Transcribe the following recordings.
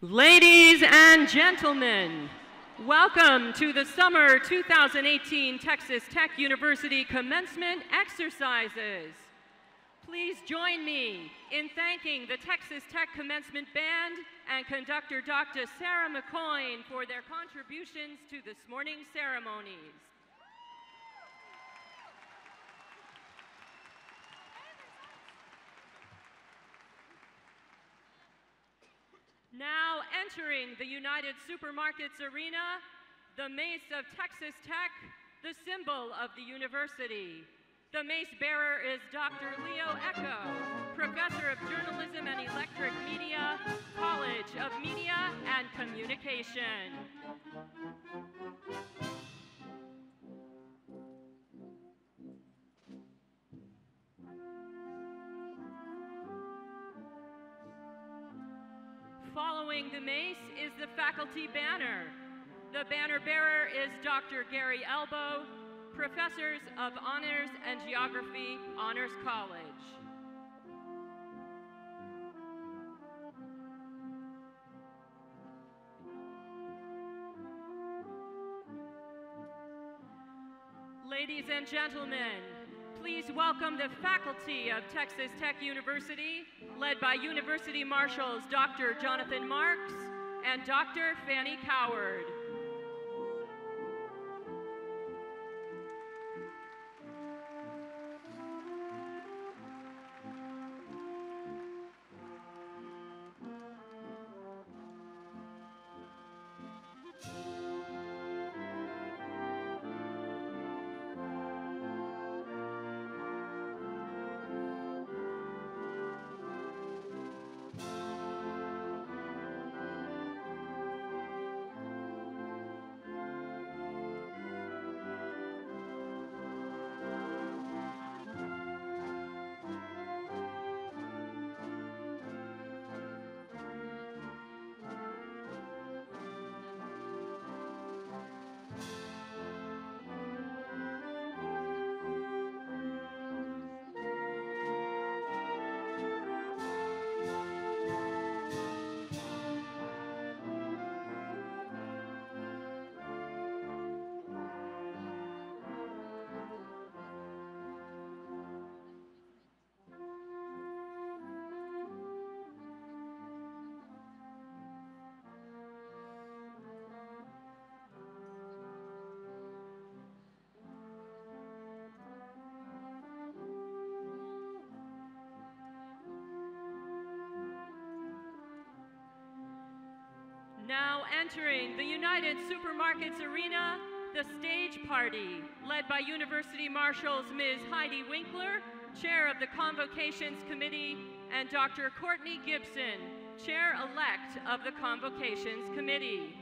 Ladies and gentlemen, welcome to the Summer 2018 Texas Tech University Commencement Exercises. Please join me in thanking the Texas Tech Commencement Band and conductor Dr. Sarah McCoyne for their contributions to this morning's ceremonies. Now entering the United Supermarkets Arena, the Mace of Texas Tech, the symbol of the university. The mace bearer is Dr. Leo Echo, Professor of Journalism and Electric Media, College of Media and Communication. Following the mace is the faculty banner. The banner bearer is Dr. Gary Elbow, Professors of Honors and Geography, Honors College. Ladies and gentlemen, please welcome the faculty of Texas Tech University, led by University Marshals Dr. Jonathan Marks and Dr. Fanny Coward. Now entering the United Supermarkets Arena, the stage party, led by University Marshals Ms. Heidi Winkler, Chair of the Convocations Committee, and Dr. Courtney Gibson, Chair-elect of the Convocations Committee.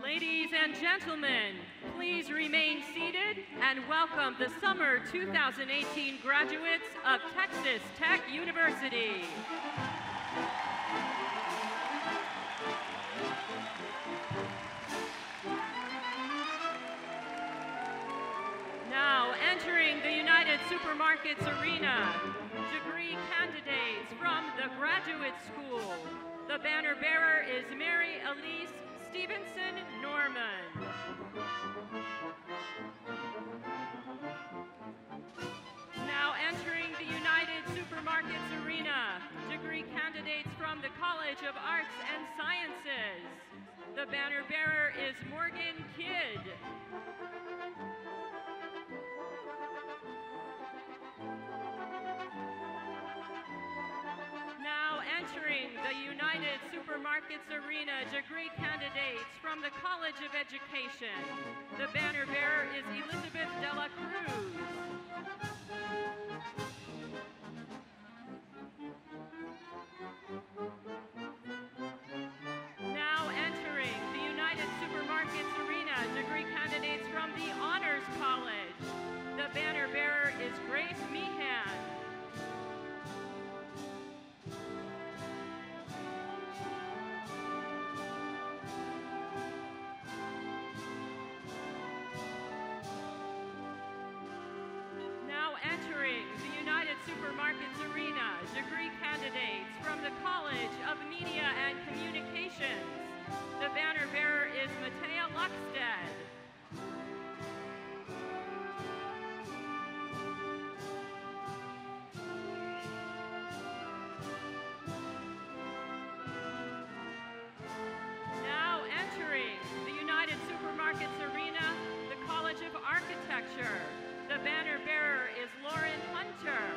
Ladies and gentlemen, please remain seated and welcome the Summer 2018 graduates of Texas Tech University. Now entering the United Supermarkets arena, degree candidates from the Graduate School. The banner bearer is Mary Elise Stevenson Norman. Now entering the United Supermarkets arena, degree candidates from the College of Arts and Sciences. The banner bearer is Morgan Kidd. Now entering the United Supermarkets arena, degree candidates from the College of Education. The banner bearer is Elizabeth Dela Cruz. Now entering the United Supermarkets arena, degree candidates from the Honors College. The banner bearer is Grace Meehan. Entering the United Supermarkets arena, degree candidates from the College of Media and Communications. The banner bearer is Matea Luckstead. Now entering the United Supermarkets arena, the College of Architecture. The banner bearer is Lauren Hunter.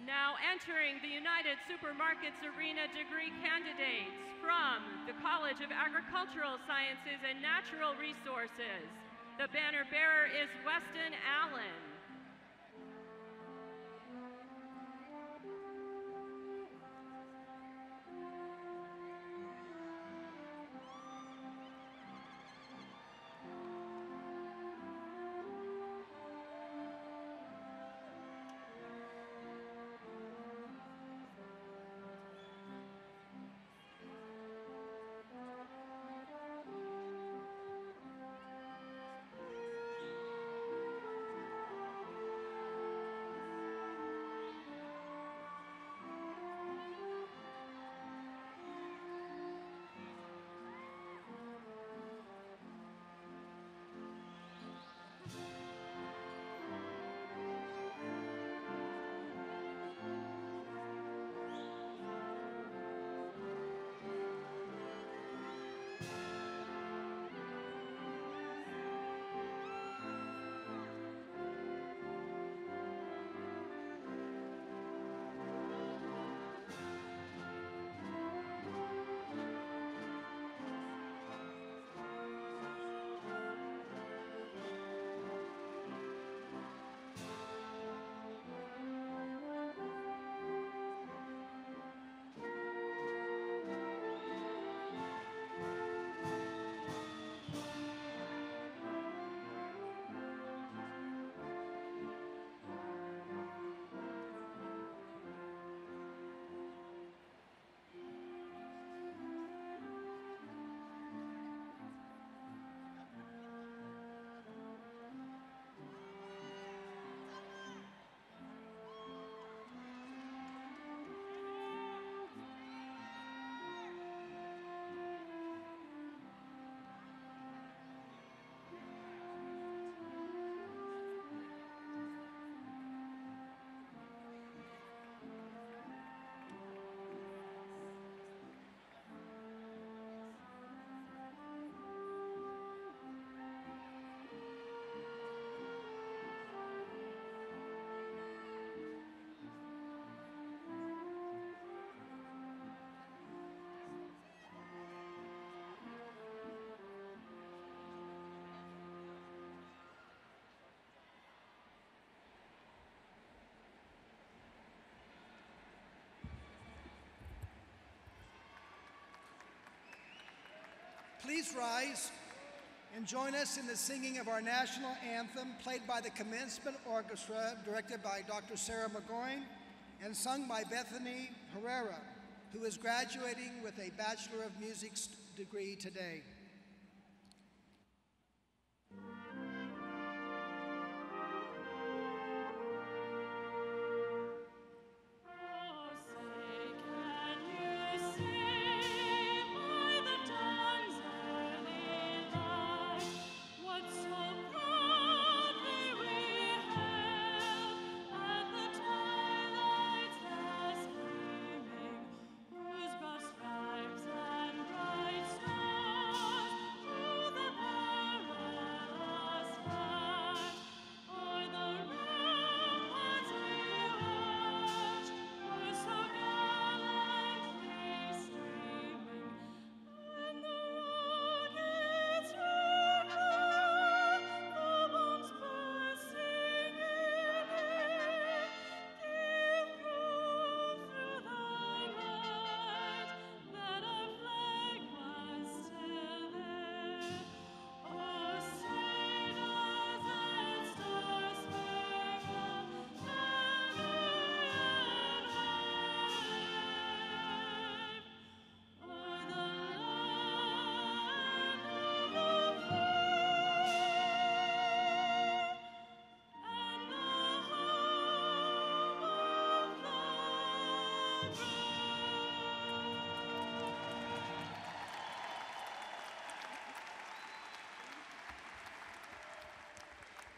Now entering the United Supermarkets arena, degree candidates from the College of Agricultural Sciences and Natural Resources. The banner bearer is Weston Allen. Please rise and join us in the singing of our national anthem, played by the Commencement Orchestra, directed by Dr. Sarah McGoyne, and sung by Bethany Herrera, who is graduating with a Bachelor of Music degree today.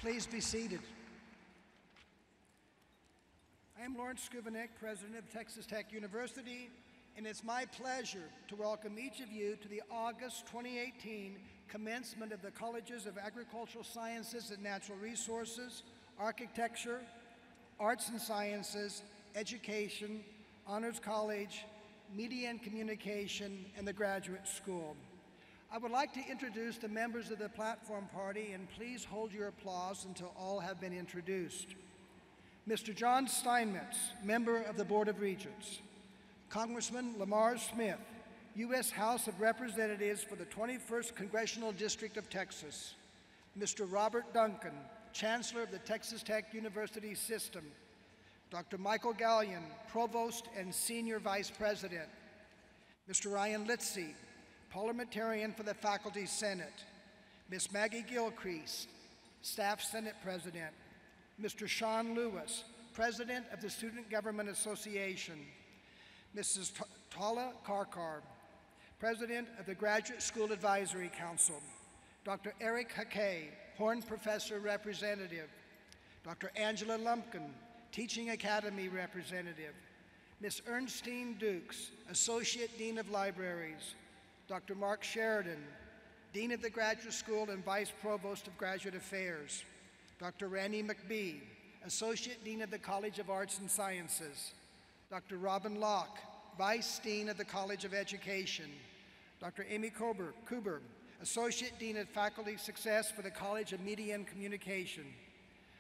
Please be seated. I am Lawrence Skuvenek, President of Texas Tech University, and it's my pleasure to welcome each of you to the August 2018 commencement of the Colleges of Agricultural Sciences and Natural Resources, Architecture, Arts and Sciences, Education, Honors College, Media and Communication, and the Graduate School. I would like to introduce the members of the platform party, and please hold your applause until all have been introduced. Mr. John Steinmetz, member of the Board of Regents. Congressman Lamar Smith, U.S. House of Representatives for the 21st Congressional District of Texas. Mr. Robert Duncan, Chancellor of the Texas Tech University System. Dr. Michael Gallion, Provost and Senior Vice President. Mr. Ryan Litzy, Parliamentarian for the Faculty Senate. Ms. Maggie Gilcrease, Staff Senate President. Mr. Sean Lewis, President of the Student Government Association. Mrs. Tala Karkar, President of the Graduate School Advisory Council. Dr. Eric Hackey, Horn Professor Representative. Dr. Angela Lumpkin, Teaching Academy Representative. Ms. Ernestine Dukes, Associate Dean of Libraries. Dr. Mark Sheridan, Dean of the Graduate School and Vice Provost of Graduate Affairs. Dr. Randy McBee, Associate Dean of the College of Arts and Sciences. Dr. Robin Locke, Vice Dean of the College of Education. Dr. Amy Kuber, Associate Dean of Faculty Success for the College of Media and Communication.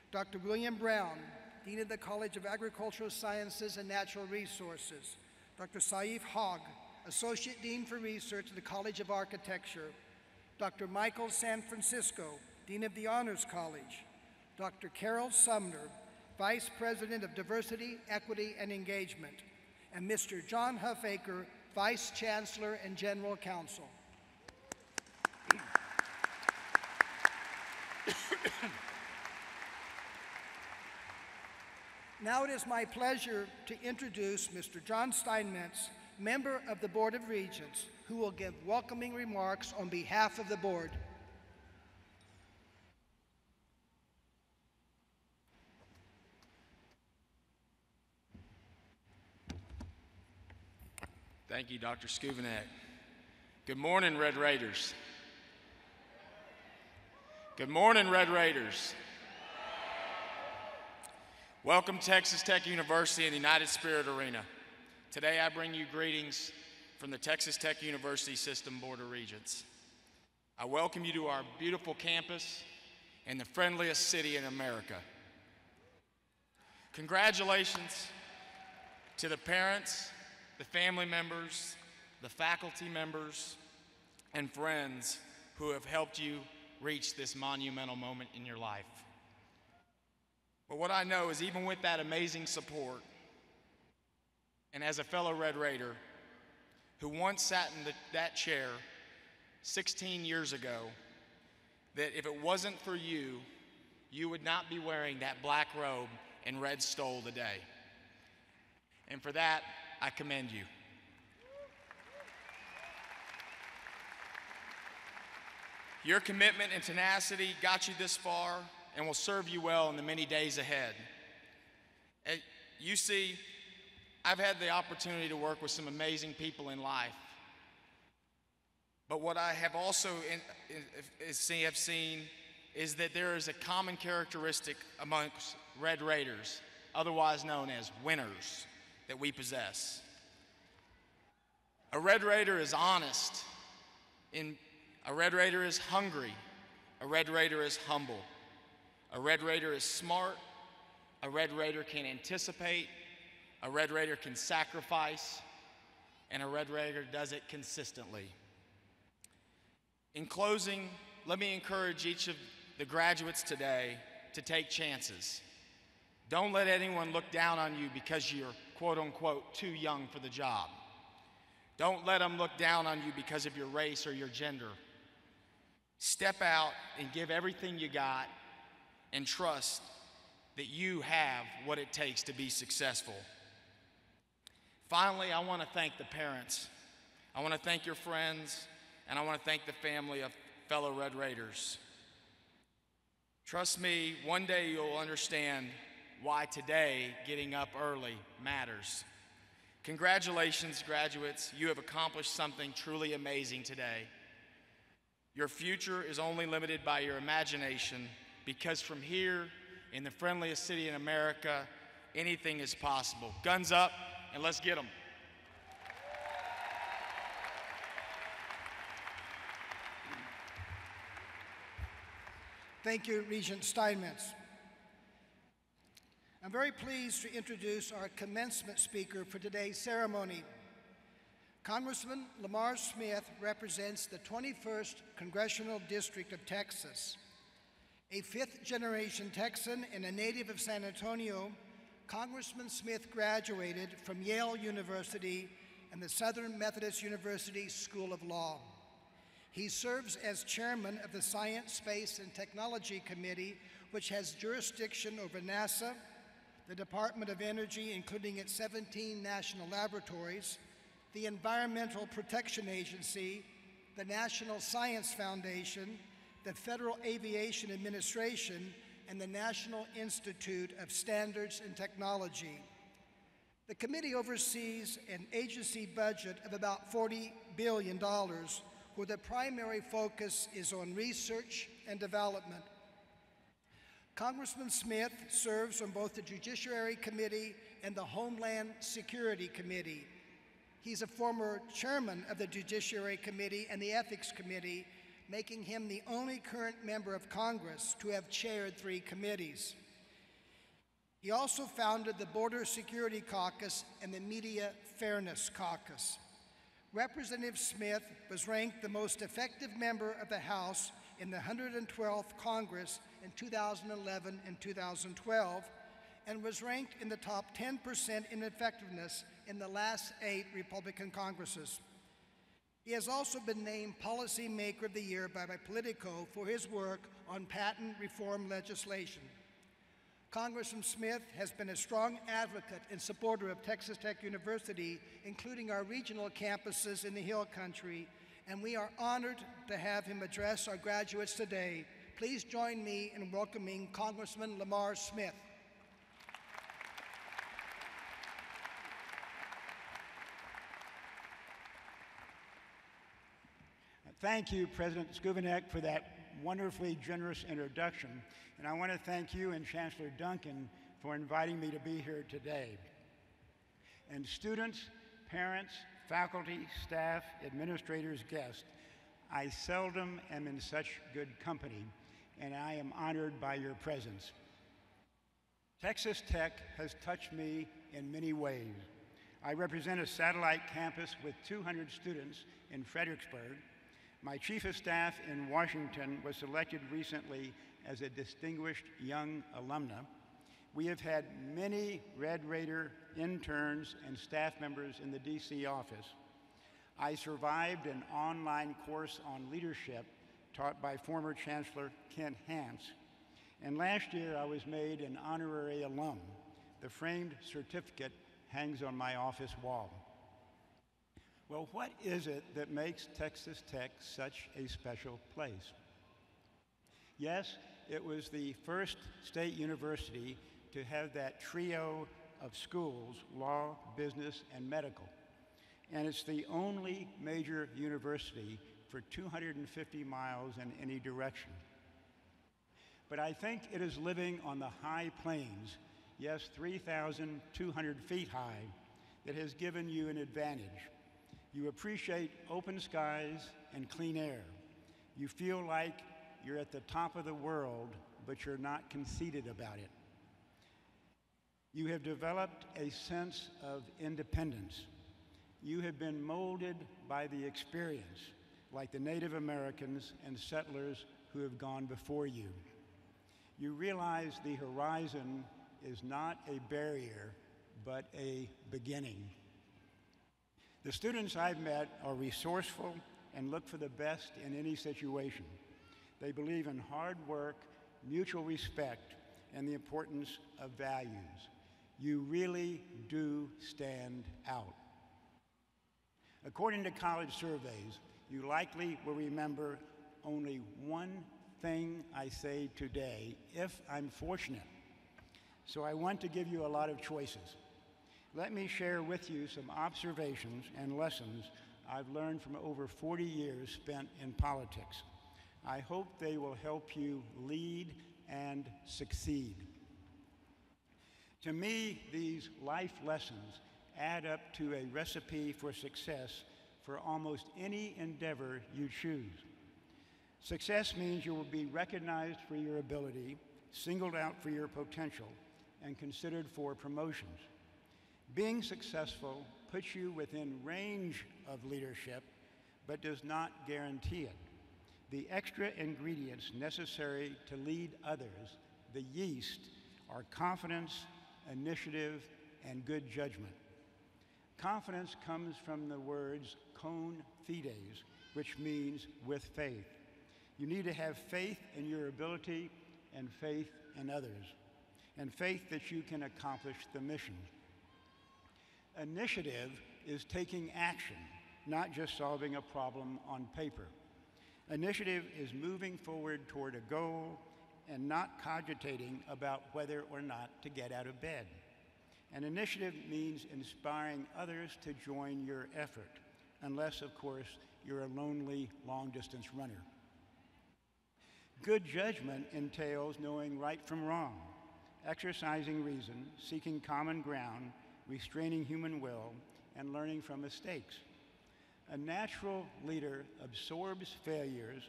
Dr. William Brown, Dean of the College of Agricultural Sciences and Natural Resources. Dr. Saif Hogg, Associate Dean for Research at the College of Architecture. Dr. Michael San Francisco, Dean of the Honors College. Dr. Carol Sumner, Vice President of Diversity, Equity, and Engagement. And Mr. John Huffaker, Vice Chancellor and General Counsel. Now it is my pleasure to introduce Mr. John Steinmetz, member of the Board of Regents, who will give welcoming remarks on behalf of the board. Thank you, Dr. Skuvenek. Good morning, Red Raiders. Good morning, Red Raiders. Welcome to Texas Tech University and the United Spirit Arena. Today I bring you greetings from the Texas Tech University System Board of Regents. I welcome you to our beautiful campus and the friendliest city in America. Congratulations to the parents, the family members, the faculty members, and friends who have helped you reach this monumental moment in your life. But what I know is even with that amazing support, and as a fellow Red Raider who once sat in that chair 16 years ago, that if it wasn't for you, you would not be wearing that black robe and red stole today. And for that, I commend you. Your commitment and tenacity got you this far and will serve you well in the many days ahead. You see, I've had the opportunity to work with some amazing people in life. But what I have also have seen is that there is a common characteristic amongst Red Raiders, otherwise known as winners, that we possess. A Red Raider is honest. A Red Raider is hungry. A Red Raider is humble. A Red Raider is smart. A Red Raider can anticipate. A Red Raider can sacrifice. And a Red Raider does it consistently. In closing, let me encourage each of the graduates today to take chances. Don't let anyone look down on you because you're quote unquote too young for the job. Don't let them look down on you because of your race or your gender. Step out and give everything you got and trust that you have what it takes to be successful. Finally, I want to thank the parents. I want to thank your friends, and I want to thank the family of fellow Red Raiders. Trust me, one day you'll understand why today getting up early matters. Congratulations, graduates. You have accomplished something truly amazing today. Your future is only limited by your imagination, because from here, in the friendliest city in America, anything is possible. Guns up, and let's get them. Thank you, Regent Steinmetz. I'm very pleased to introduce our commencement speaker for today's ceremony. Congressman Lamar Smith represents the 21st Congressional District of Texas. A fifth-generation Texan and a native of San Antonio, Congressman Smith graduated from Yale University and the Southern Methodist University School of Law. He serves as chairman of the Science, Space, and Technology Committee, which has jurisdiction over NASA, the Department of Energy, including its 17 national laboratories, the Environmental Protection Agency, the National Science Foundation, the Federal Aviation Administration, and the National Institute of Standards and Technology. The committee oversees an agency budget of about $40 billion, where the primary focus is on research and development. Congressman Smith serves on both the Judiciary Committee and the Homeland Security Committee. He's a former chairman of the Judiciary Committee and the Ethics Committee, making him the only current member of Congress to have chaired 3 committees. He also founded the Border Security Caucus and the Media Fairness Caucus. Representative Smith was ranked the most effective member of the House in the 112th Congress in 2011 and 2012, and was ranked in the top 10% in effectiveness in the last 8 Republican Congresses. He has also been named Policy Maker of the Year by Politico for his work on patent reform legislation. Congressman Smith has been a strong advocate and supporter of Texas Tech University, including our regional campuses in the Hill Country, and we are honored to have him address our graduates today. Please join me in welcoming Congressman Lamar Smith. Thank you, President Skubanek, for that wonderfully generous introduction. And I want to thank you and Chancellor Duncan for inviting me to be here today. And students, parents, faculty, staff, administrators, guests, I seldom am in such good company, and I am honored by your presence. Texas Tech has touched me in many ways. I represent a satellite campus with 200 students in Fredericksburg. My chief of staff in Washington was selected recently as a distinguished young alumna. We have had many Red Raider interns and staff members in the DC office. I survived an online course on leadership taught by former Chancellor Kent Hance. And last year I was made an honorary alum. The framed certificate hangs on my office wall. Well, what is it that makes Texas Tech such a special place? Yes, it was the first state university to have that trio of schools, law, business, and medical. And it's the only major university for 250 miles in any direction. But I think it is living on the high plains, yes, 3,200 feet high, that has given you an advantage. You appreciate open skies and clean air. You feel like you're at the top of the world, but you're not conceited about it. You have developed a sense of independence. You have been molded by the experience, like the Native Americans and settlers who have gone before you. You realize the horizon is not a barrier, but a beginning. The students I've met are resourceful and look for the best in any situation. They believe in hard work, mutual respect, and the importance of values. You really do stand out. According to college surveys, you likely will remember only one thing I say today, if I'm fortunate. So I want to give you a lot of choices. Let me share with you some observations and lessons I've learned from over 40 years spent in politics. I hope they will help you lead and succeed. To me, these life lessons add up to a recipe for success for almost any endeavor you choose. Success means you will be recognized for your ability, singled out for your potential, and considered for promotions. Being successful puts you within range of leadership, but does not guarantee it. The extra ingredients necessary to lead others, the yeast, are confidence, initiative, and good judgment. Confidence comes from the words con fides, which means with faith. You need to have faith in your ability and faith in others, and faith that you can accomplish the mission. Initiative is taking action, not just solving a problem on paper. Initiative is moving forward toward a goal and not cogitating about whether or not to get out of bed. And initiative means inspiring others to join your effort, unless, of course, you're a lonely, long-distance runner. Good judgment entails knowing right from wrong, exercising reason, seeking common ground, restraining human will, and learning from mistakes. A natural leader absorbs failures,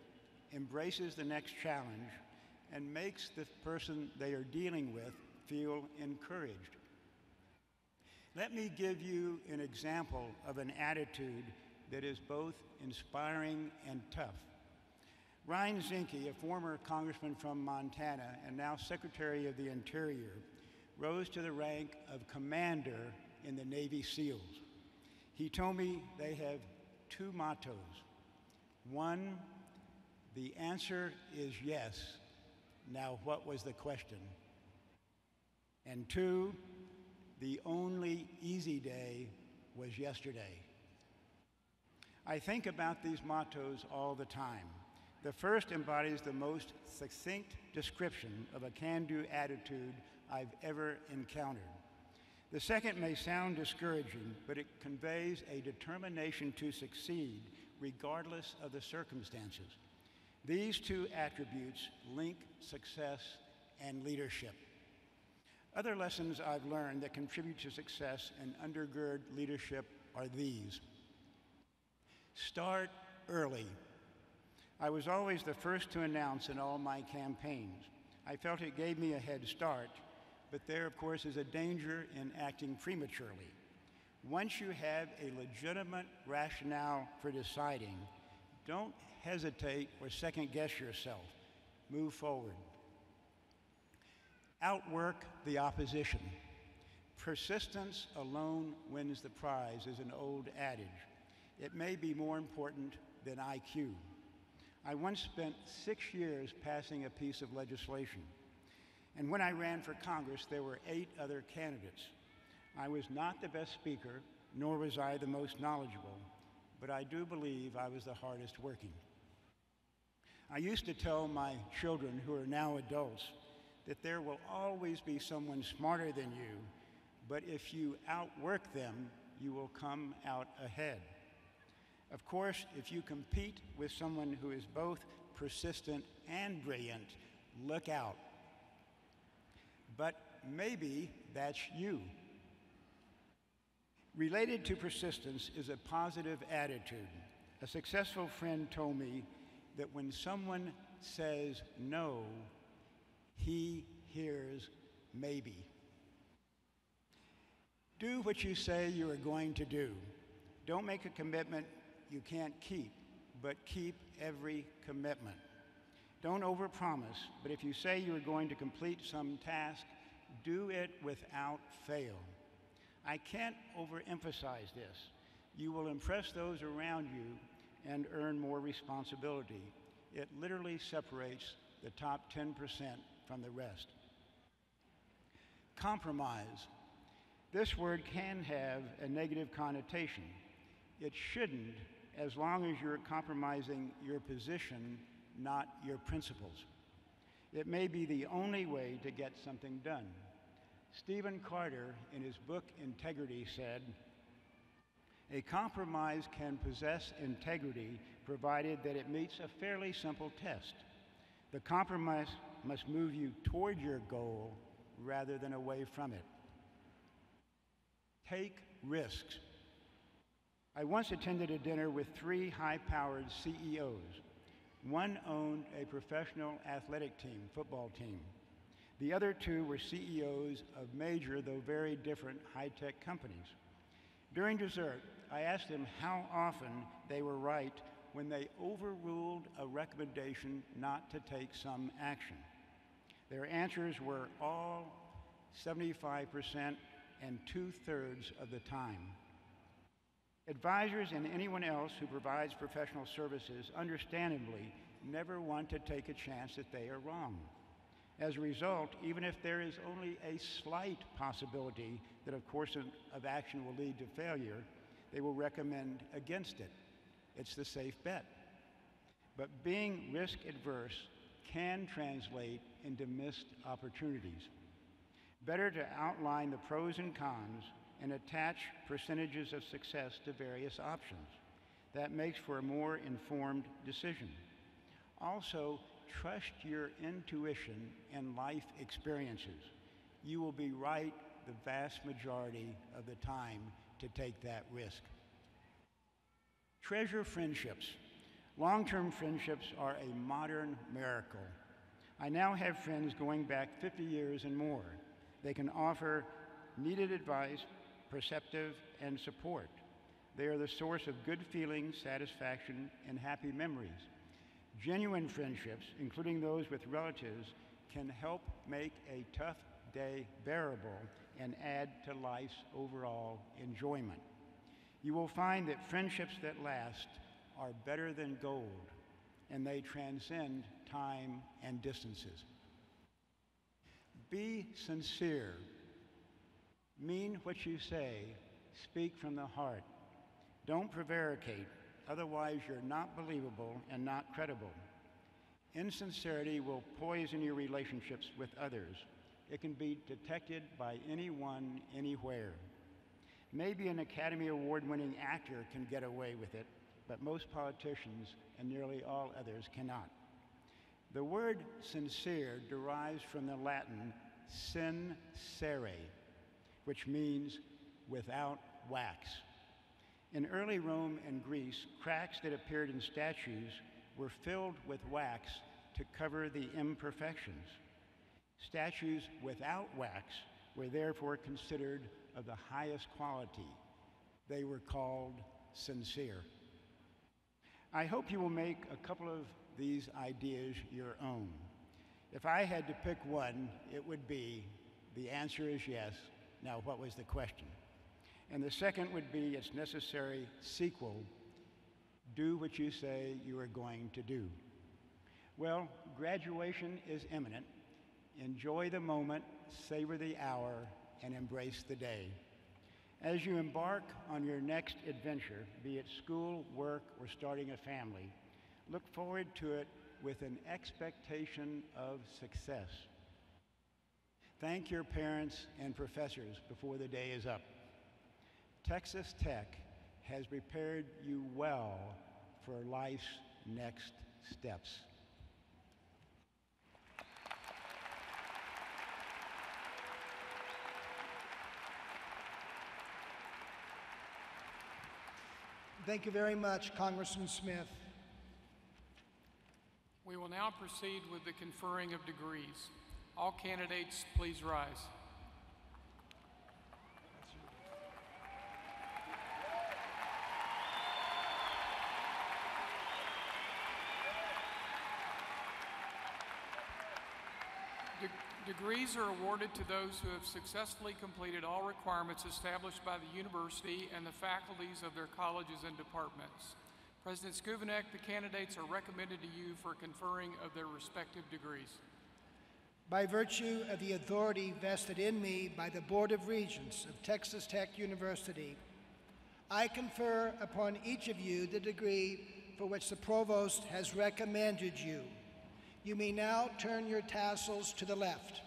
embraces the next challenge, and makes the person they are dealing with feel encouraged. Let me give you an example of an attitude that is both inspiring and tough. Ryan Zinke, a former congressman from Montana and now Secretary of the Interior, rose to the rank of commander in the Navy SEALs. He told me they have two mottos. One, the answer is yes. Now, what was the question? And two, the only easy day was yesterday. I think about these mottos all the time. The first embodies the most succinct description of a can-do attitude I've ever encountered. The second may sound discouraging, but it conveys a determination to succeed regardless of the circumstances. These two attributes link success and leadership. Other lessons I've learned that contribute to success and undergird leadership are these. Start early. I was always the first to announce in all my campaigns. I felt it gave me a head start, but there, of course, is a danger in acting prematurely. Once you have a legitimate rationale for deciding, Don't hesitate or second guess yourself. Move forward. Outwork the opposition. Persistence alone wins the prize is an old adage. It may be more important than IQ. I once spent 6 years passing a piece of legislation. And when I ran for Congress, there were 8 other candidates. I was not the best speaker, nor was I the most knowledgeable, but I do believe I was the hardest working. I used to tell my children, who are now adults, that there will always be someone smarter than you, but if you outwork them, you will come out ahead. Of course, if you compete with someone who is both persistent and brilliant, look out. But maybe that's you. Related to persistence is a positive attitude. A successful friend told me that when someone says no, he hears maybe. Do what you say you are going to do. Don't make a commitment you can't keep, but keep every commitment. Don't overpromise, but if you say you are going to complete some task, do it without fail. I can't overemphasize this. You will impress those around you and earn more responsibility. It literally separates the top 10% from the rest. Compromise. This word can have a negative connotation. It shouldn't, as long as you're compromising your position, not your principles. It may be the only way to get something done. Stephen Carter, in his book Integrity, said, "A compromise can possess integrity provided that it meets a fairly simple test. The compromise must move you toward your goal rather than away from it." Take risks. I once attended a dinner with 3 high-powered CEOs. One owned a professional athletic team, football team. The other 2 were CEOs of major, though very different, high-tech companies. During dessert, I asked them how often they were right when they overruled a recommendation not to take some action. Their answers were all 75% and 2/3 of the time. Advisors and anyone else who provides professional services understandably never want to take a chance that they are wrong. As a result, even if there is only a slight possibility that a course of action will lead to failure, they will recommend against it. It's the safe bet. But being risk adverse can translate into missed opportunities. Better to outline the pros and cons and attach percentages of success to various options. That makes for a more informed decision. Also, trust your intuition and life experiences. You will be right the vast majority of the time to take that risk. Treasure friendships. Long-term friendships are a modern miracle. I now have friends going back 50 years and more. They can offer needed advice, perceptive, and support. They are the source of good feelings, satisfaction, and happy memories. Genuine friendships, including those with relatives, can help make a tough day bearable and add to life's overall enjoyment. You will find that friendships that last are better than gold, and they transcend time and distances. Be sincere. Mean what you say. Speak from the heart. Don't prevaricate. Otherwise, you're not believable and not credible. Insincerity will poison your relationships with others. It can be detected by anyone, anywhere. Maybe an Academy Award-winning actor can get away with it, but most politicians and nearly all others cannot. The word sincere derives from the Latin sincere, which means without wax. In early Rome and Greece, cracks that appeared in statues were filled with wax to cover the imperfections. Statues without wax were therefore considered of the highest quality. They were called sincere. I hope you will make a couple of these ideas your own. If I had to pick one, it would be, the answer is yes. Now, what was the question? And the second would be its necessary sequel, do what you say you are going to do. Well, graduation is imminent. Enjoy the moment, savor the hour, and embrace the day. As you embark on your next adventure, be it school, work, or starting a family, look forward to it with an expectation of success. Thank your parents and professors before the day is up. Texas Tech has prepared you well for life's next steps. Thank you very much, Congressman Smith. We will now proceed with the conferring of degrees. All candidates, please rise. Degrees are awarded to those who have successfully completed all requirements established by the university and the faculties of their colleges and departments. President Skuvenek, the candidates are recommended to you for conferring of their respective degrees. By virtue of the authority vested in me by the Board of Regents of Texas Tech University, I confer upon each of you the degree for which the Provost has recommended you. You may now turn your tassels to the left.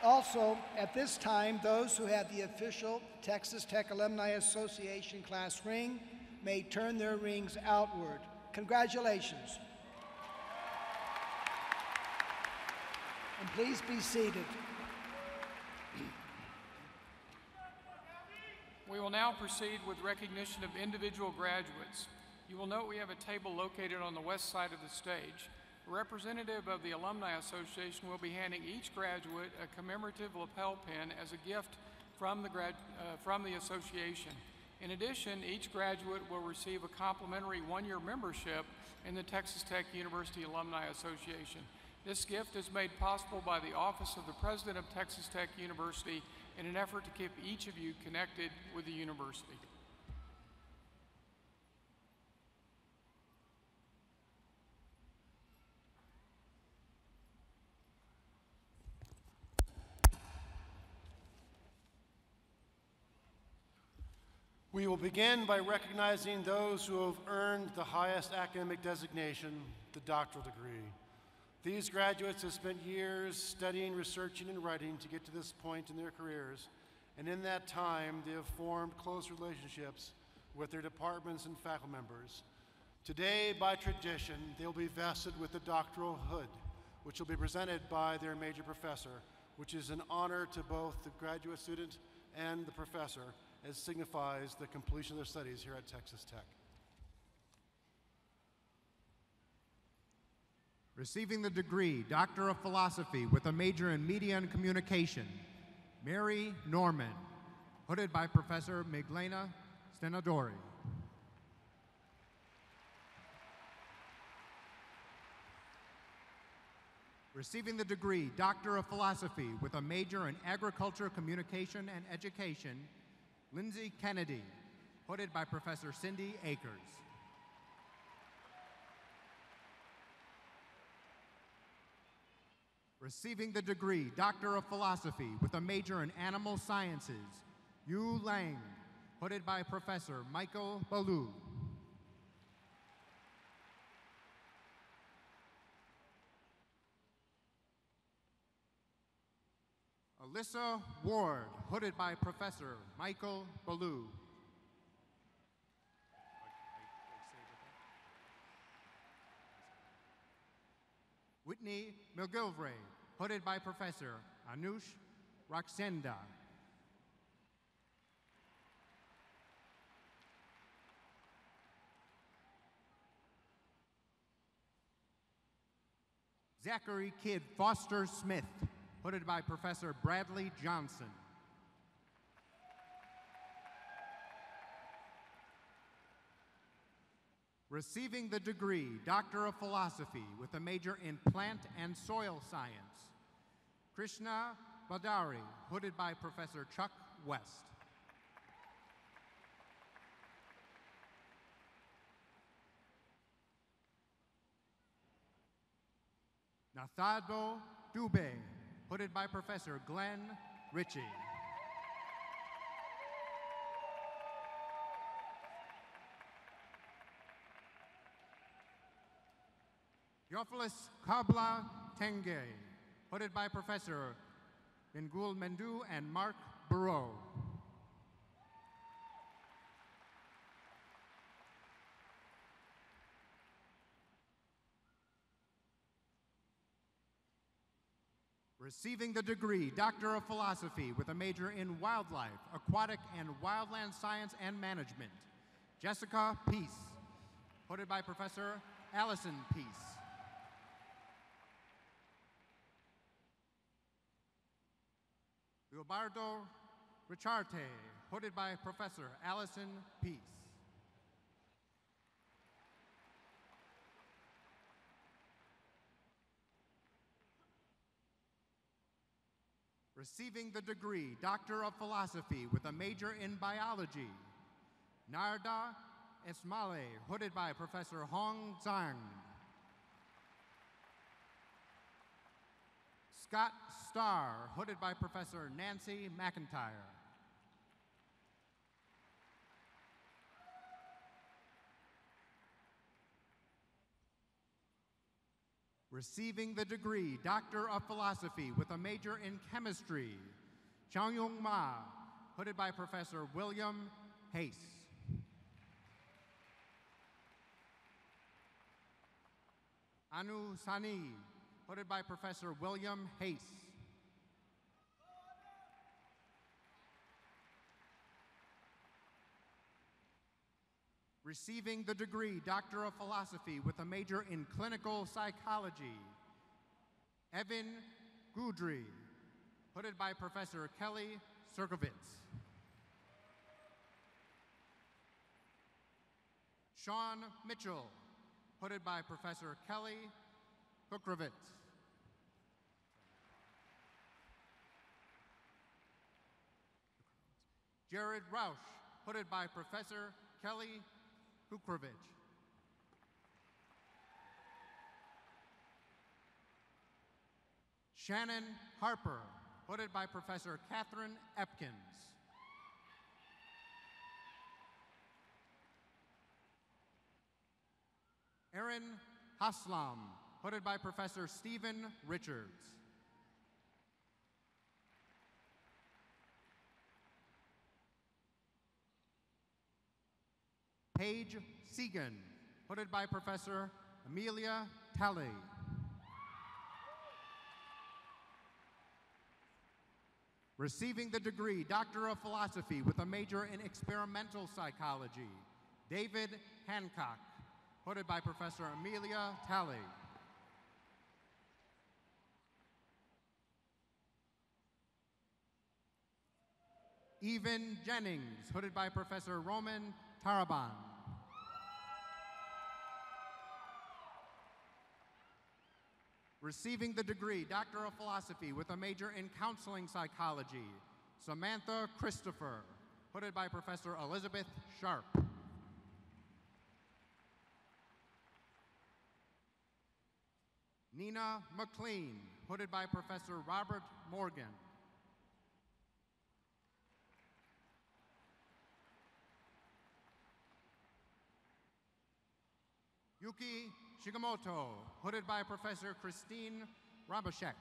Also, at this time, those who have the official Texas Tech Alumni Association class ring may turn their rings outward. Congratulations. And please be seated. We will now proceed with recognition of individual graduates. You will note we have a table located on the west side of the stage. A representative of the Alumni Association will be handing each graduate a commemorative lapel pin as a gift from the association. In addition, each graduate will receive a complimentary one-year membership in the Texas Tech University Alumni Association. This gift is made possible by the Office of the President of Texas Tech University in an effort to keep each of you connected with the university. We will begin by recognizing those who have earned the highest academic designation, the doctoral degree. These graduates have spent years studying, researching, and writing to get to this point in their careers, and in that time, they have formed close relationships with their departments and faculty members. Today, by tradition, they'll be vested with the doctoral hood, which will be presented by their major professor, which is an honor to both the graduate student and the professor, as signifies the completion of their studies here at Texas Tech. Receiving the degree, Doctor of Philosophy with a major in Media and Communication, Mary Norman, hooded by Professor Miglena Stenadori. Receiving the degree, Doctor of Philosophy with a major in Agriculture, Communication, and Education, Lindsay Kennedy, hooded by Professor Cindy Akers. Receiving the degree, Doctor of Philosophy with a major in Animal Sciences, Yu Lang, hooded by Professor Michael Ballou. Alyssa Ward, hooded by Professor Michael Ballou. Whitney McGilvray, hooded by Professor Anush Raksenda. Zachary Kidd Foster Smith, hooded by Professor Bradley Johnson. Receiving the degree Doctor of Philosophy with a major in Plant and Soil Science, Krishna Badari, hooded by Professor Chuck West. Nathado Dubé, hooded by Professor Glenn Ritchie. Theophilus Kabla Tenge, hooded by Professor Bengul Mendu and Mark Burrow. Receiving the degree Doctor of Philosophy with a major in Wildlife, Aquatic and Wildland Science and Management, Jessica Peace, hooded by Professor Allison Peace. Leobardo Richarte, hooded by Professor Allison Peace. Receiving the degree Doctor of Philosophy with a major in Biology, Narda Esmale, hooded by Professor Hong Zhang. Scott Starr, hooded by Professor Nancy McIntyre. Receiving the degree Doctor of Philosophy with a major in Chemistry, Changyong Ma, hooded by Professor William Hayes. Anu Sani, hooded by Professor William Hayes. Receiving the degree Doctor of Philosophy with a major in Clinical Psychology, Evan Goudry, hooded by Professor Kelly Serkovitz. Sean Mitchell, hooded by Professor Kelly Kukrovitz. Jared Rausch, hooded by Professor Kelly Kukrovich. Shannon Harper, hooded by Professor Catherine Epkins. Aaron Haslam, hooded by Professor Stephen Richards. Paige Segan, hooded by Professor Amelia Talley. Receiving the degree Doctor of Philosophy with a major in Experimental Psychology, David Hancock, hooded by Professor Amelia Talley. Evan Jennings, hooded by Professor Roman Taraban. Receiving the degree Doctor of Philosophy with a major in Counseling Psychology, Samantha Christopher, hooded by Professor Elizabeth Sharp. Nina McLean, hooded by Professor Robert Morgan. Yuki Shigemoto, hooded by Professor Christine Rabashek.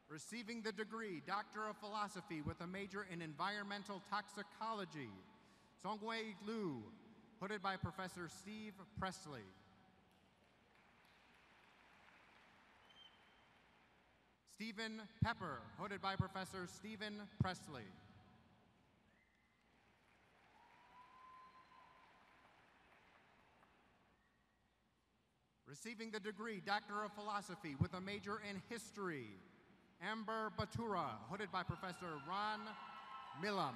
Receiving the degree Doctor of Philosophy with a major in Environmental Toxicology, Songwei Liu, hooded by Professor Steve Presley. Stephen Pepper, hooded by Professor Stephen Presley. Receiving the degree Doctor of Philosophy with a major in History, Amber Batura, hooded by Professor Ron Milam.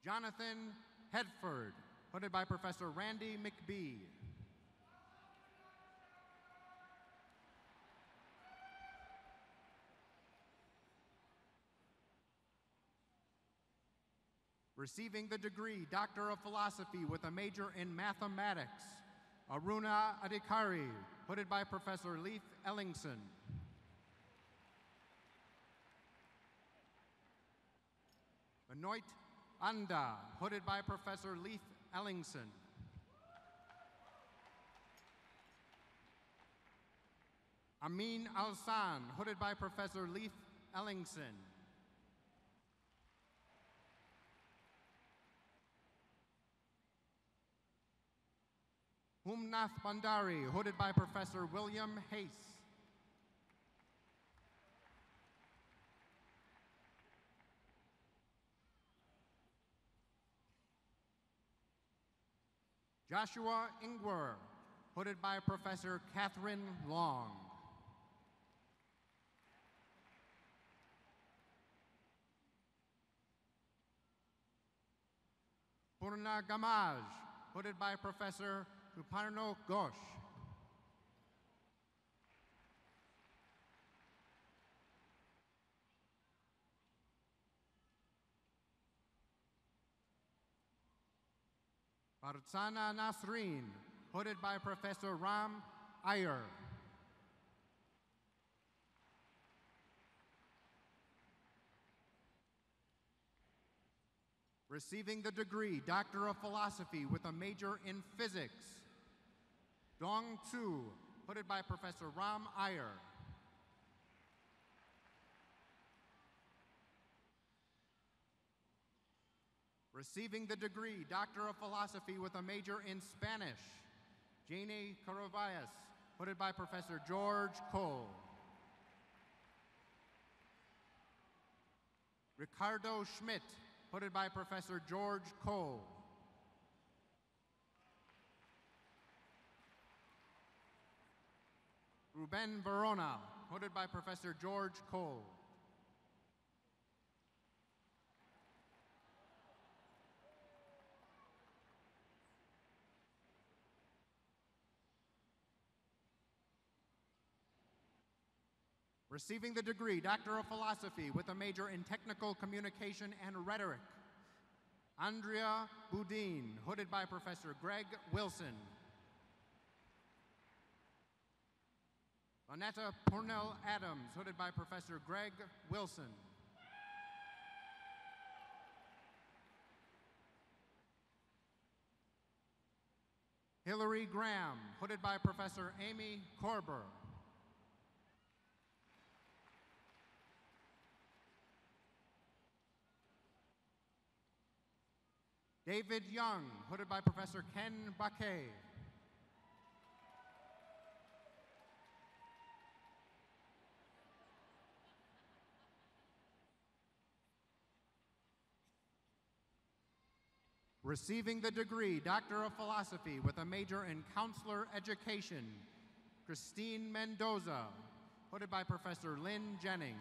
Jonathan Hedford, hooded by Professor Randy McBee. Receiving the degree Doctor of Philosophy with a major in Mathematics, Aruna Adhikari, hooded by Professor Leith Ellingson. Benoit Anda, hooded by Professor Leith Ellingson. Amin Alsan, hooded by Professor Leith Ellingson. Humnath Bandari, hooded by Professor William Hayes. Joshua Ingwer, hooded by Professor Catherine Long. Purna Gamaj, hooded by Professor Ruparno Ghosh. Farzana Nasreen, hooded by Professor Ram Iyer. Receiving the degree Doctor of Philosophy with a major in Physics, Dong Tzu, hooded by Professor Ram Iyer. Receiving the degree Doctor of Philosophy with a major in Spanish, Janie Corovallas, hooded by Professor George Cole. Ricardo Schmidt, hooded by Professor George Cole. Ruben Verona, hooded by Professor George Cole. Receiving the degree Doctor of Philosophy with a major in Technical Communication and Rhetoric, Andrea Boudin, hooded by Professor Greg Wilson. Vanetta Purnell Adams, hooded by Professor Greg Wilson. Hillary Graham, hooded by Professor Amy Korber. David Young, hooded by Professor Ken Baquet. Receiving the degree Doctor of Philosophy with a major in Counselor Education, Christine Mendoza, hooded by Professor Lynn Jennings.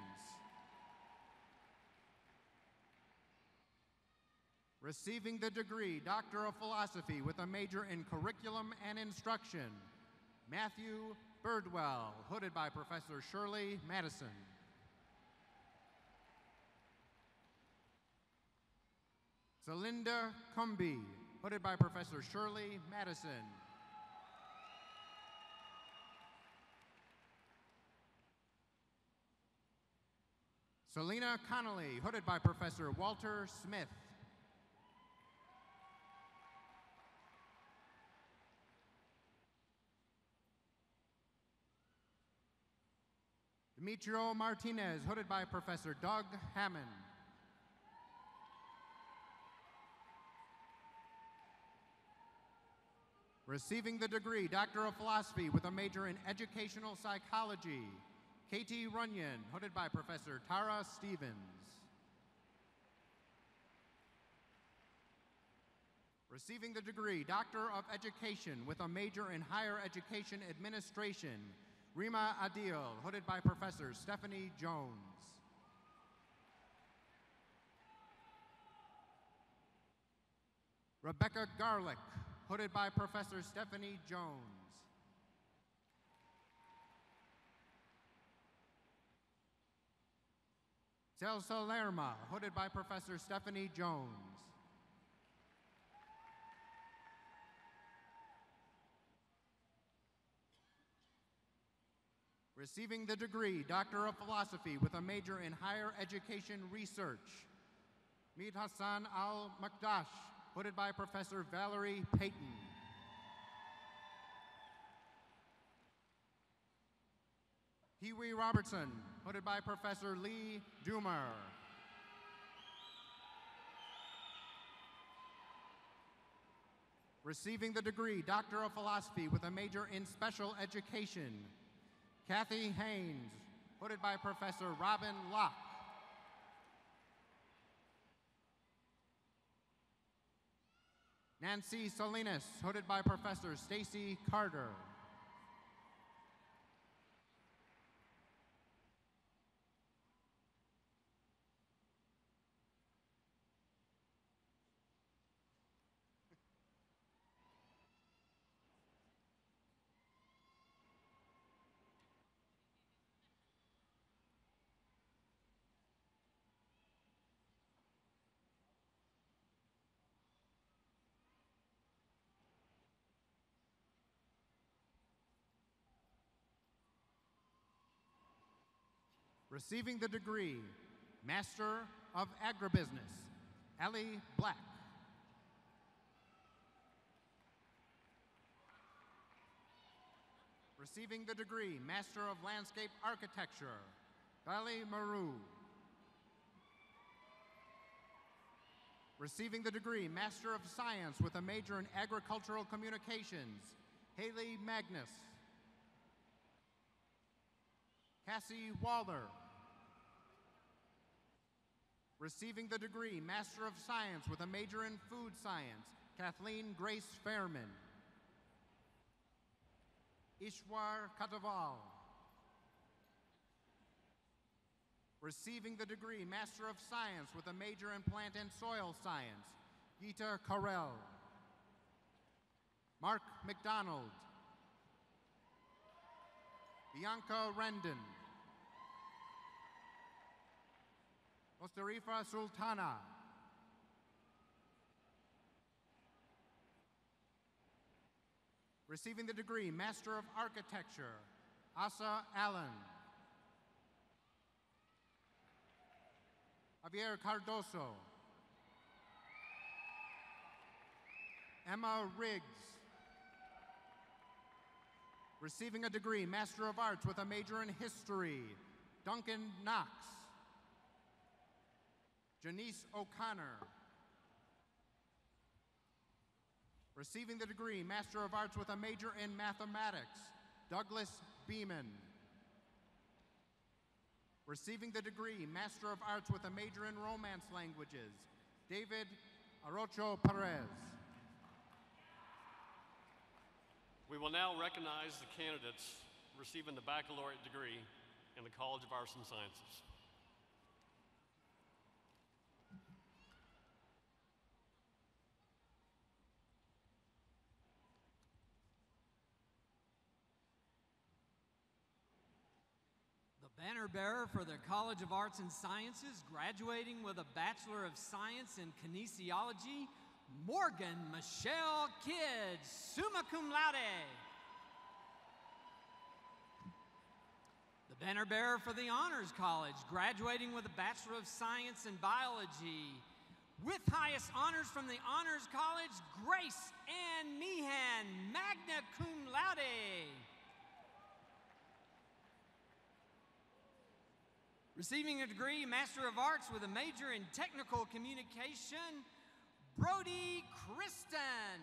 Receiving the degree Doctor of Philosophy with a major in Curriculum and Instruction, Matthew Birdwell, hooded by Professor Shirley Madison. Celinda Cumby, hooded by Professor Shirley Madison. Selena Connolly, hooded by Professor Walter Smith. Demetrio Martinez, hooded by Professor Doug Hammond. Receiving the degree Doctor of Philosophy with a major in Educational Psychology, Katie Runyon, hooded by Professor Tara Stevens. Receiving the degree Doctor of Education with a major in Higher Education Administration, Rima Adil, hooded by Professor Stephanie Jones. Rebecca Garlick, hooded by Professor Stephanie Jones. Celsa Lerma, hooded by Professor Stephanie Jones. Receiving the degree Doctor of Philosophy with a major in Higher Education Research, Meet Hassan Al-Makdash, hooded by Professor Valerie Payton. Huey Robertson, hooded by Professor Lee Dumer. Receiving the degree Doctor of Philosophy with a major in Special Education, Kathy Haynes, hooded by Professor Robin Locke. Nancy Salinas, hooded by Professor Stacy Carter. Receiving the degree Master of Agribusiness, Ellie Black. Receiving the degree Master of Landscape Architecture, Bali Maru. Receiving the degree Master of Science with a major in Agricultural Communications, Haley Magnus. Cassie Waller. Receiving the degree Master of Science with a major in Food Science, Kathleen Grace Fairman. Ishwar Kataval. Receiving the degree Master of Science with a major in Plant and Soil Science, Gita Carell. Mark McDonald. Bianca Rendon. Mustarifa Sultana. Receiving the degree Master of Architecture, Asa Allen. Javier Cardoso. Emma Riggs. Receiving a degree Master of Arts with a major in History, Duncan Knox. Janice O'Connor. Receiving the degree Master of Arts with a major in Mathematics, Douglas Beeman. Receiving the degree Master of Arts with a major in Romance Languages, David Arocho Perez. We will now recognize the candidates receiving the baccalaureate degree in the College of Arts and Sciences. The banner bearer for the College of Arts and Sciences, graduating with a Bachelor of Science in Kinesiology, Morgan Michelle Kidd, summa cum laude. The banner bearer for the Honors College, graduating with a Bachelor of Science in Biology, with highest honors from the Honors College, Grace Ann Meehan, magna cum laude. Receiving a degree Master of Arts with a major in Technical Communication, Brody Kristen.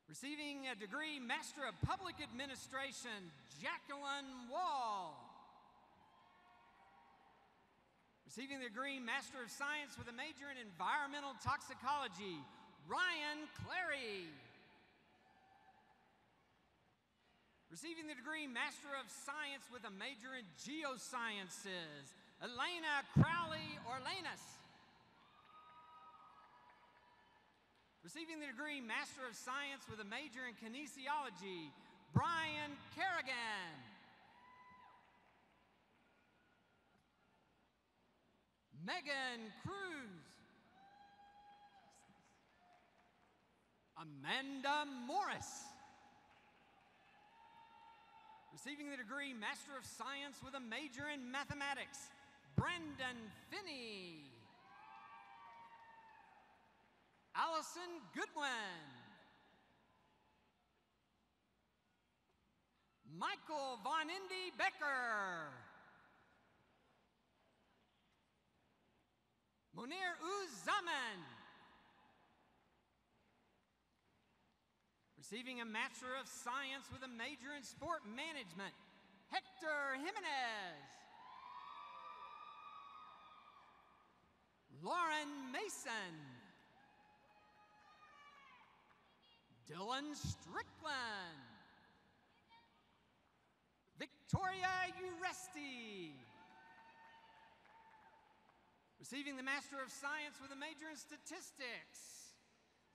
Receiving a degree Master of Public Administration, Jacqueline Wall. Receiving the degree Master of Science with a major in Environmental Toxicology, Ryan Clary. Receiving the degree Master of Science with a major in Geosciences, Elena Crowley Orlenas. Receiving the degree Master of Science with a major in Kinesiology, Brian Kerrigan. Megan Cruz. Amanda Morris. Receiving the degree Master of Science with a major in Mathematics, Brendan Finney. Allison Goodwin. Michael Von Indy Becker. Munir Uz-Zaman. Receiving a Master of Science with a major in Sport Management, Hector Jimenez. Lauren Mason. Dylan Strickland. Victoria Uresti. Receiving the Master of Science with a major in Statistics,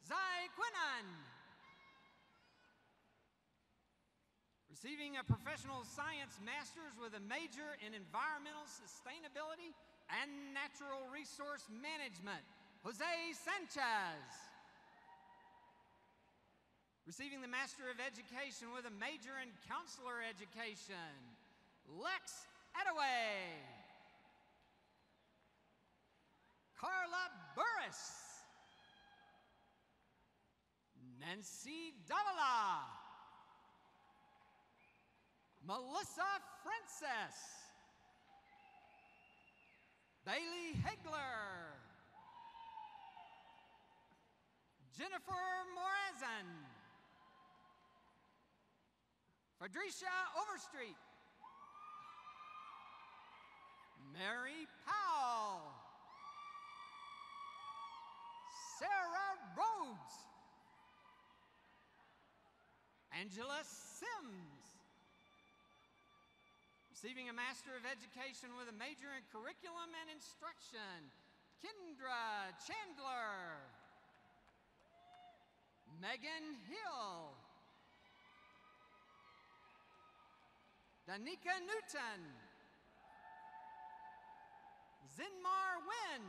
Zai Quinan. Receiving a Professional Science Master's with a major in Environmental Sustainability and Natural Resource Management, Jose Sanchez. Receiving the Master of Education with a major in Counselor Education, Lex Edaway. Carla Burris. Nancy Davila. Melissa Francis. Bailey Hegler. Jennifer Morazan. Fadrisha Overstreet. Mary Powell. Sarah Rhodes. Angela Sims. Receiving a Master of Education with a major in Curriculum and Instruction, Kendra Chandler. Megan Hill. Danica Newton. Zinmar Wynn.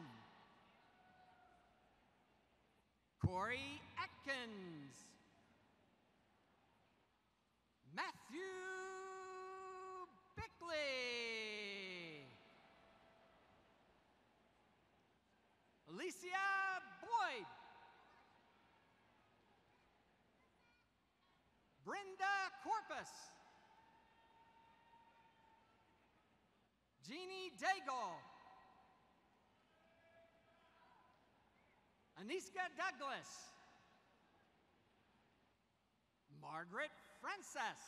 Corey Atkins. Matthew Bickley. Alicia Boyd. Brenda Corpus. Jeannie Daigle. Aniska Douglas. Margaret Frances.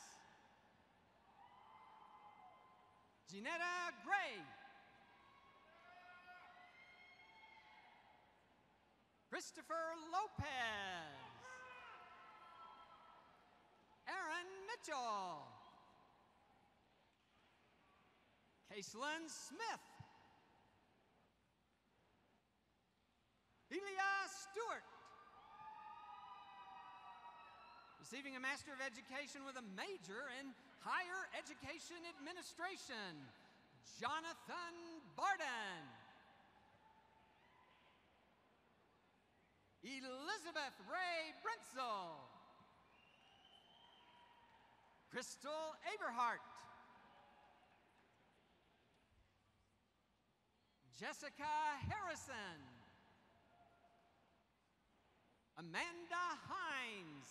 Janetta Gray. Christopher Lopez. Aaron Mitchell. Caitlin Smith. Elia Stewart. Receiving a Master of Education with a major in Higher Education Administration, Jonathan Barden. Elizabeth Ray Brentzel. Crystal Aberhart. Jessica Harrison. Amanda Hines.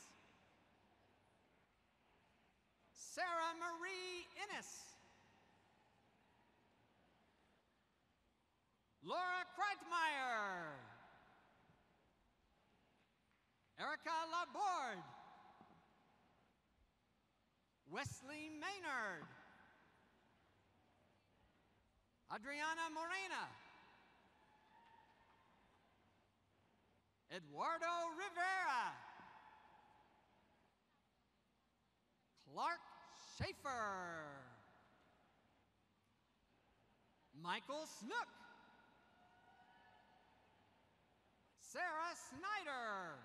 Sarah Marie Innes. Laura Kreitmeyer. Erica Laborde. Wesley Maynard. Adriana Morena. Eduardo Rivera. Clark Schaefer. Michael Snook. Sarah Snyder.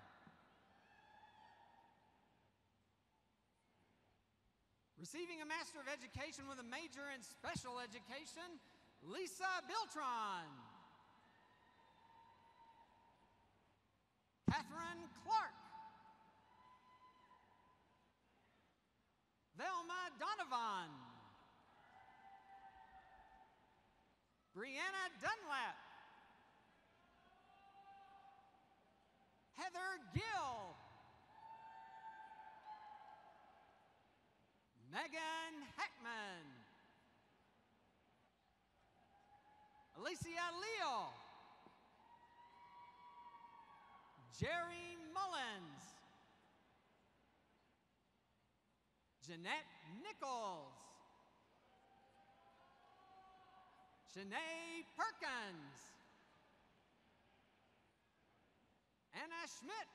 Receiving a Master of Education with a major in Special Education, Lisa Biltron. Catherine Clark. Velma Donovan. Brianna Dunlap. Heather Gill. Megan Heckman. Alicia Leo. Jerry Mullins. Jeanette Nichols. Shanae Perkins. Anna Schmidt.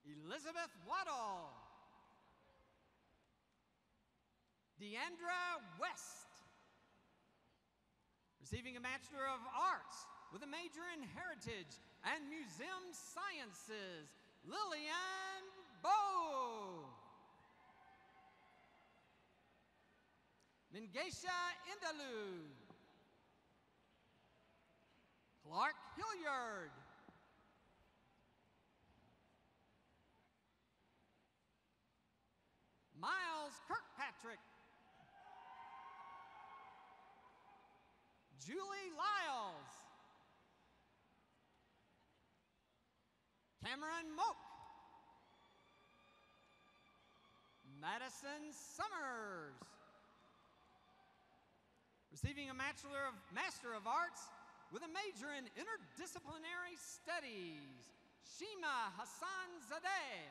Elizabeth Waddle. Deandra West. Receiving a Bachelor of Arts with a major in Heritage and Museum Sciences, Lillian Bowe. Mingesha Indalu. Clark Hilliard. Miles Kirkpatrick. Julie Lyles. Cameron Moak. Madison Summers. Receiving a Master of Arts with a major in Interdisciplinary Studies, Shima Hassan Zadeh.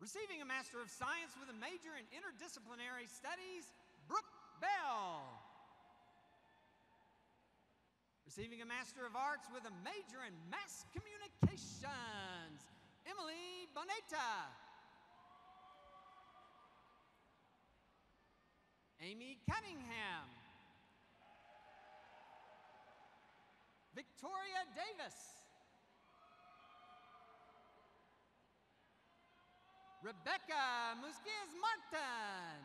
Receiving a Master of Science with a major in Interdisciplinary Studies, Brooke Bell. Receiving a Master of Arts with a major in Mass Communications, Emily Boneta. Amy Cunningham. Victoria Davis. Rebecca Musquiz Martin.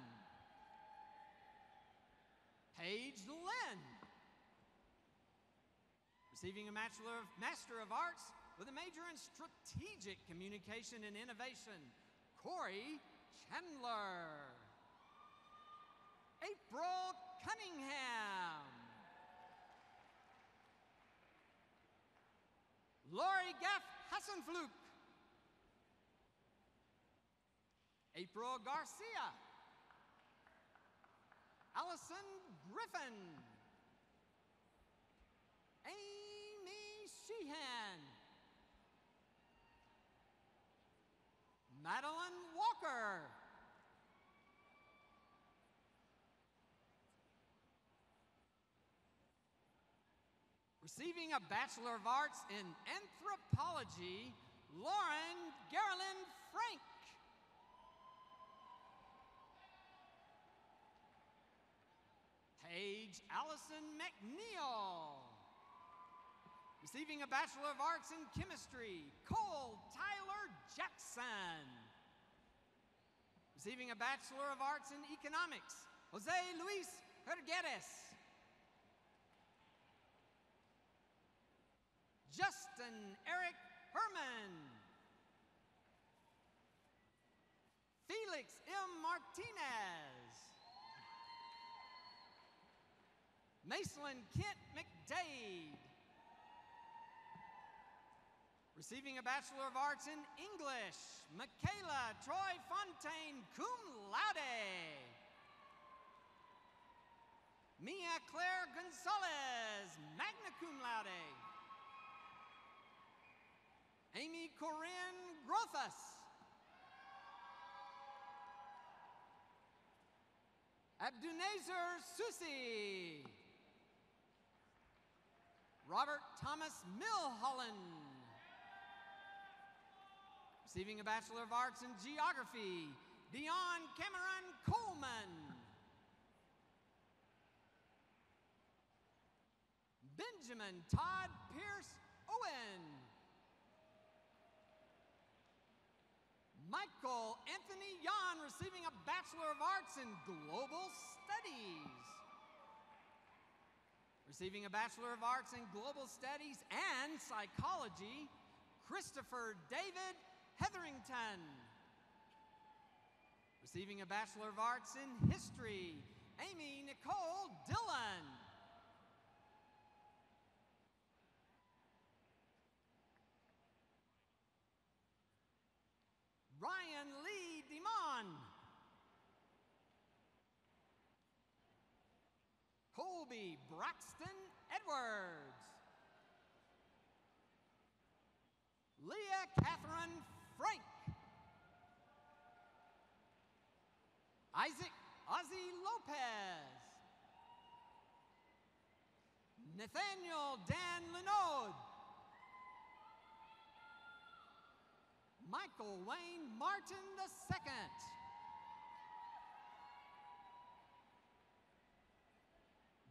Paige Lynn. Receiving a Master of Arts with a major in Strategic Communication and Innovation, Corey Chandler. April Cunningham. Lori Gaff Hassenflug. April Garcia. Allison Griffin. Amy Sheehan. Madeline Walker. Receiving a Bachelor of Arts in Anthropology, Lauren Geraldine Frank. Paige Allison McNeil. Receiving a Bachelor of Arts in Chemistry, Cole Tyler Jackson. Receiving a Bachelor of Arts in Economics, Jose Luis Herguedes. Justin Eric Herman. Felix M. Martinez. Macelyn Kent McDade. Receiving a Bachelor of Arts in English, Michaela Troy Fontaine, cum laude. Mia Claire Gonzalez, magna cum laude. Amy Corinne Grothus. Abdunazer Susi. Robert Thomas Milholland. Receiving a Bachelor of Arts in Geography, Dion Cameron Coleman. Benjamin Todd Pierce Owen. Michael Anthony Yan, receiving a Bachelor of Arts in Global Studies. Receiving a Bachelor of Arts in Global Studies and Psychology, Christopher David Hetherington. Receiving a Bachelor of Arts in History, Amy Nicole Dillon. Ryan Lee Dimon. Colby Braxton Edwards. Leah Catherine Frank. Isaac Ozzy Lopez. Nathaniel Dan Linode. Michael Wayne Martin II.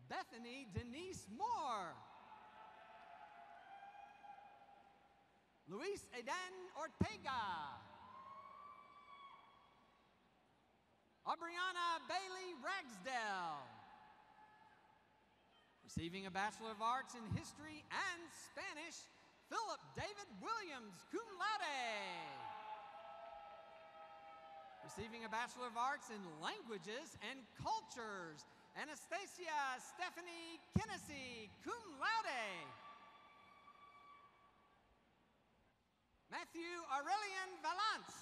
Bethany Denise Moore. Luis Adan Ortega. Aubriana Bailey Ragsdale. Receiving a Bachelor of Arts in History and Spanish, Philip David Williams, cum laude. Receiving a Bachelor of Arts in Languages and Cultures, Anastasia Stephanie Kinnessy, cum laude. Matthew Aurelian Valance.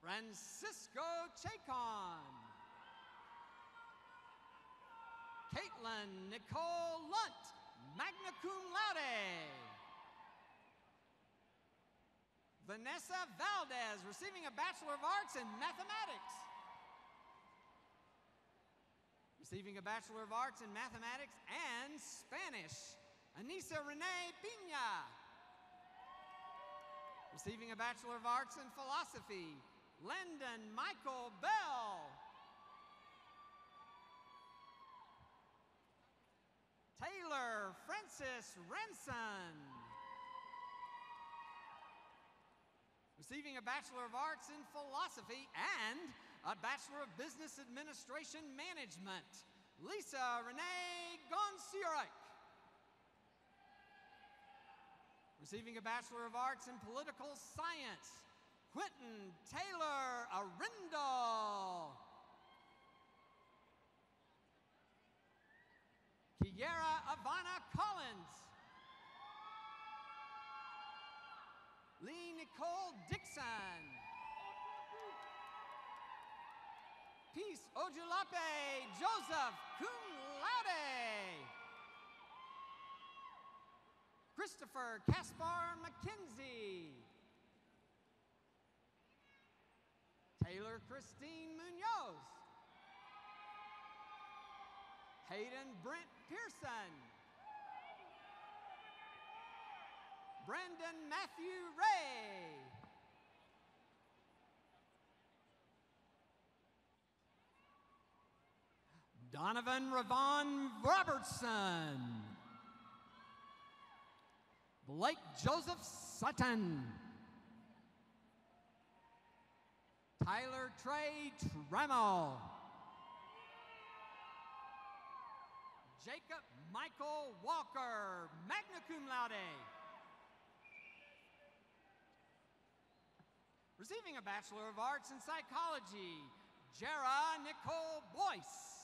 Francisco Chacon. Caitlin Nicole Lunt, magna cum laude. Vanessa Valdez, receiving a Bachelor of Arts in Mathematics. Receiving a Bachelor of Arts in Mathematics and Spanish, Anissa Renee Pina. Receiving a Bachelor of Arts in Philosophy, Landon Michael Bell. Taylor Francis Ranson. Receiving a Bachelor of Arts in Philosophy and a Bachelor of Business Administration Management, Lisa Renee Gonsiorek. Receiving a Bachelor of Arts in Political Science, Quentin Taylor Arindal. Kiera Ivana Collins. Lee Nicole Dixon. Peace Ojulape Joseph, cum laude. Christopher Caspar McKenzie. Taylor Christine Munoz. Hayden Brent Pearson. Brandon Matthew Ray. Donovan Ravon Robertson. Blake Joseph Sutton. Tyler Trey Tremel. Jacob Michael Walker, magna cum laude. Receiving a Bachelor of Arts in Psychology, Jera Nicole Boyce.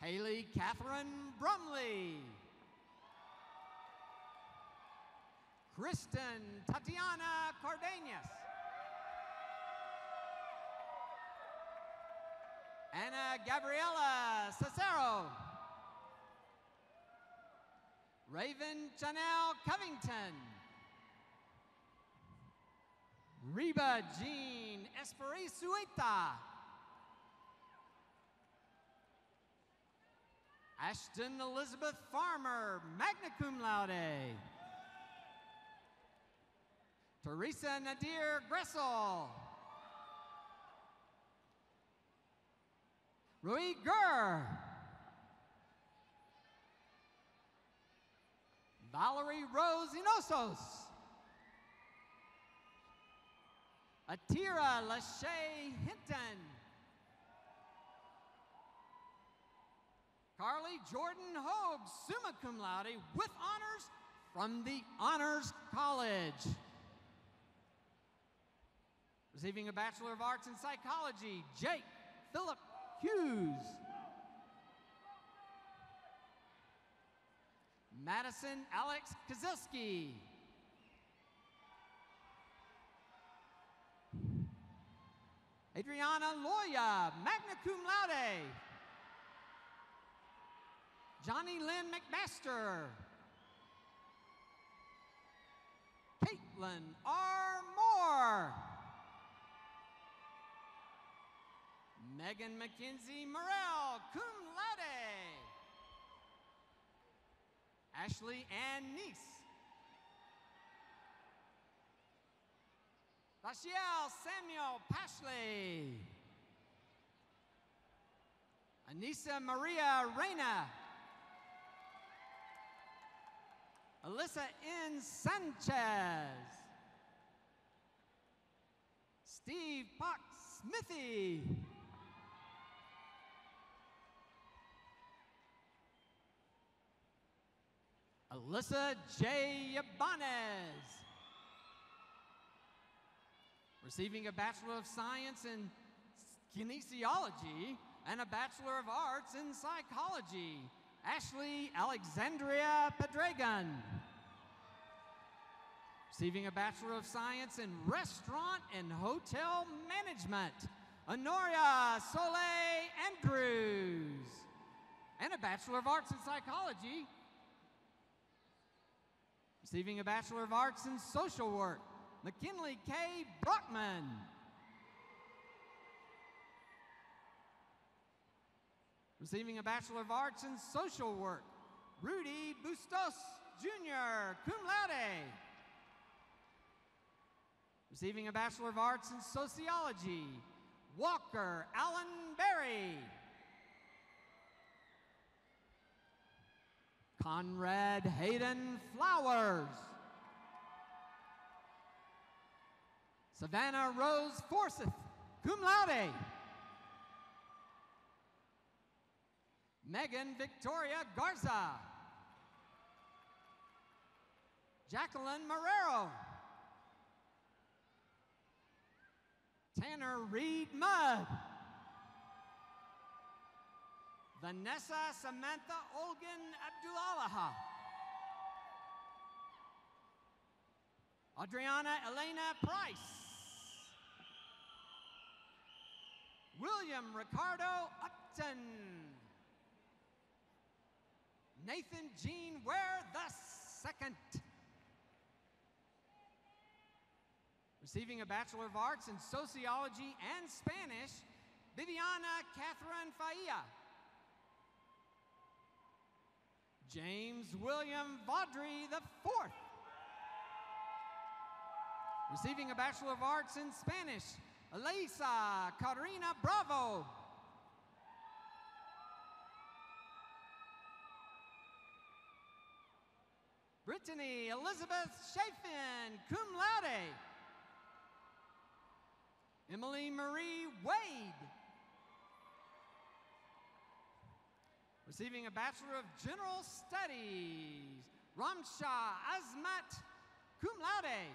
Haley Catherine Brumley. Kristen Tatiana Cardenas. Anna Gabriela Cicero. Raven Chanel Covington. Reba Jean Esperisueta. Ashton Elizabeth Farmer, magna cum laude. Teresa Nadir Gressel. Rui Gur. Valerie Rose Inosos. Atira Lachey Hinton. Carly Jordan Hogue, summa cum laude, with honors from the Honors College. Receiving a Bachelor of Arts in Psychology, Jake Philip Hughes. Madison Alex Kozilski. Adriana Loya, magna cum laude. Johnny Lynn McMaster. Caitlin R. Moore. Megan McKenzie Morrell, cum laude. Ashley Ann Neese. Rachiel Samuel Pashley. Anissa Maria Reyna. Alyssa N. Sanchez. Steve Pox Smithy. Alyssa J. Yabanez. Receiving a Bachelor of Science in Kinesiology and a Bachelor of Arts in Psychology, Ashley Alexandria Pedregan. Receiving a Bachelor of Science in Restaurant and Hotel Management, Honoria Soleil Andrews. And a Bachelor of Arts in Psychology. Receiving a Bachelor of Arts in Social Work, McKinley K. Brockman. Receiving a Bachelor of Arts in Social Work, Rudy Bustos Jr., cum laude. Receiving a Bachelor of Arts in Sociology, Walker Allen Berry. Conrad Hayden Flowers. Savannah Rose Forsyth, cum laude. Megan Victoria Garza. Jacqueline Marrero. Tanner Reed Mudd. Vanessa Samantha Olgan Abdullaha. Adriana Elena Price. William Ricardo Upton. Nathan Jean Ware II. Receiving a Bachelor of Arts in Sociology and Spanish, Viviana Catherine Faia. James William Vaudry IV. Receiving a Bachelor of Arts in Spanish, Elisa Carina Bravo. Brittany Elizabeth Chafin, cum laude. Emily Marie Wade. Receiving a Bachelor of General Studies, Ramsha Azmat, cum laude.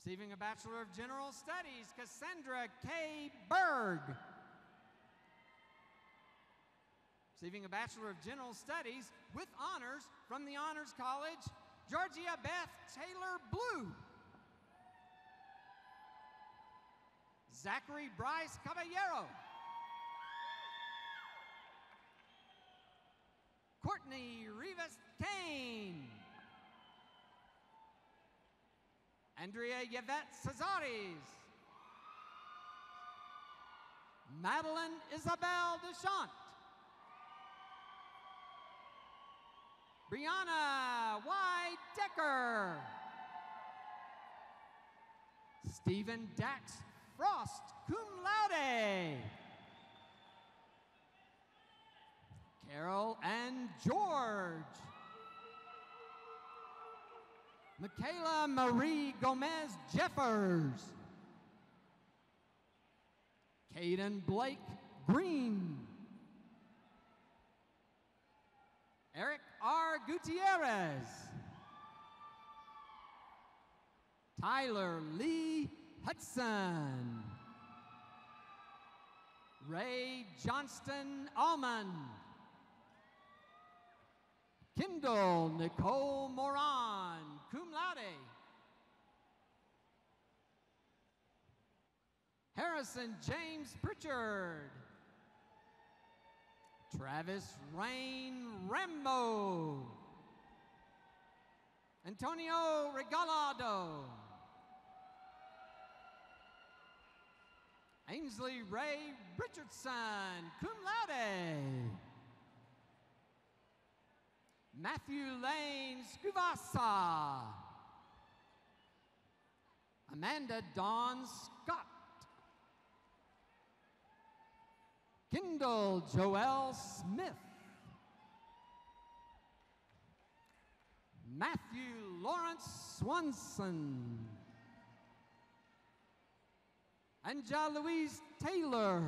Receiving a Bachelor of General Studies, Cassandra K. Berg. Receiving a Bachelor of General Studies with honors from the Honors College, Georgia Beth Taylor Blue. Zachary Bryce Caballero. Courtney Rivas Kane. Andrea Yvette Cesares. Madeline Isabel Deschamps. Brianna Y. Decker. Stephen Dax Frost, cum laude. Carol and George. Michaela Marie Gomez Jeffers. Caden Blake Green. Eric R. Gutierrez. Tyler Lee Hudson. Ray Johnston Allman. Kendall Nicole Moran, cum laude. Harrison James Pritchard. Travis Rain Rambo. Antonio Regalado. Ainsley Ray Richardson, cum laude. Matthew Lane Scuvasa. Amanda Dawn Scott. Kendall Joel Smith. Matthew Lawrence Swanson. Anja Louise Taylor.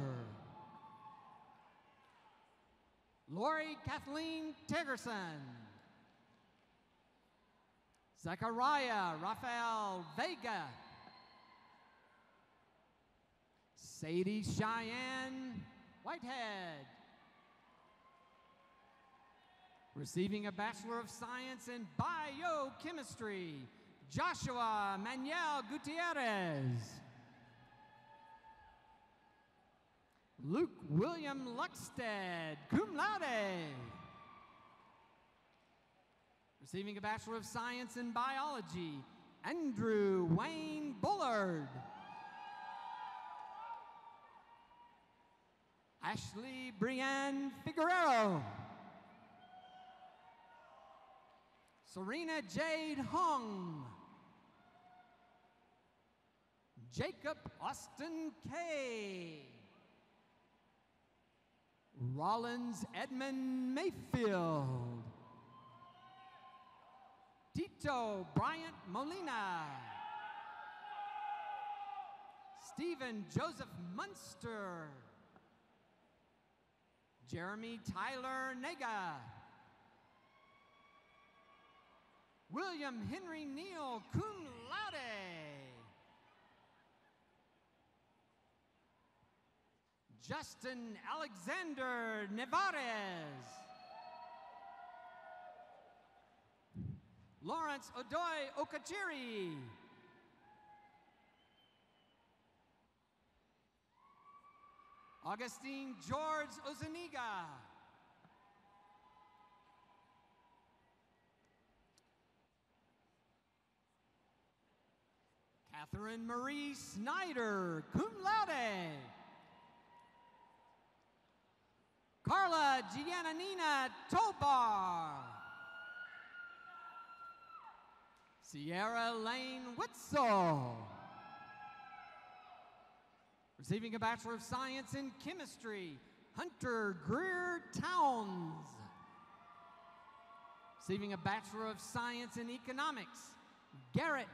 Lori Kathleen Tiggerson. Zachariah Raphael Vega. Sadie Cheyenne Whitehead. Receiving a Bachelor of Science in Biochemistry, Joshua Manuel Gutierrez. Luke William Luckstead, cum laude. Receiving a Bachelor of Science in Biology, Andrew Wayne Bullard. Ashley Brianne Figueroa. Serena Jade Hung. Jacob Austin Kay. Rollins Edmund Mayfield. Tito Bryant Molina. Stephen Joseph Munster. Jeremy Tyler Nega. William Henry Neal, cum laude. Justin Alexander Nevarez. Lawrence Odoy Okachiri. Augustine George Ozaniga. Catherine Marie Snyder, cum laude. Carla Giannina Tobar. Sierra Lane Witzel. Receiving a Bachelor of Science in Chemistry, Hunter Greer Towns. Receiving a Bachelor of Science in Economics, Garrett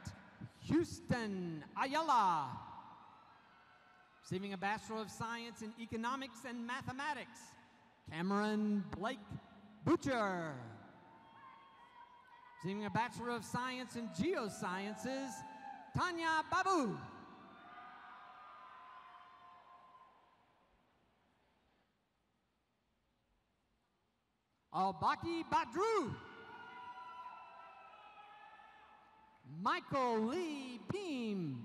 Houston Ayala. Receiving a Bachelor of Science in Economics and Mathematics, Cameron Blake Butcher. Receiving a Bachelor of Science in Geosciences, Tanya Babu. Albaki Badru. Michael Lee Beam.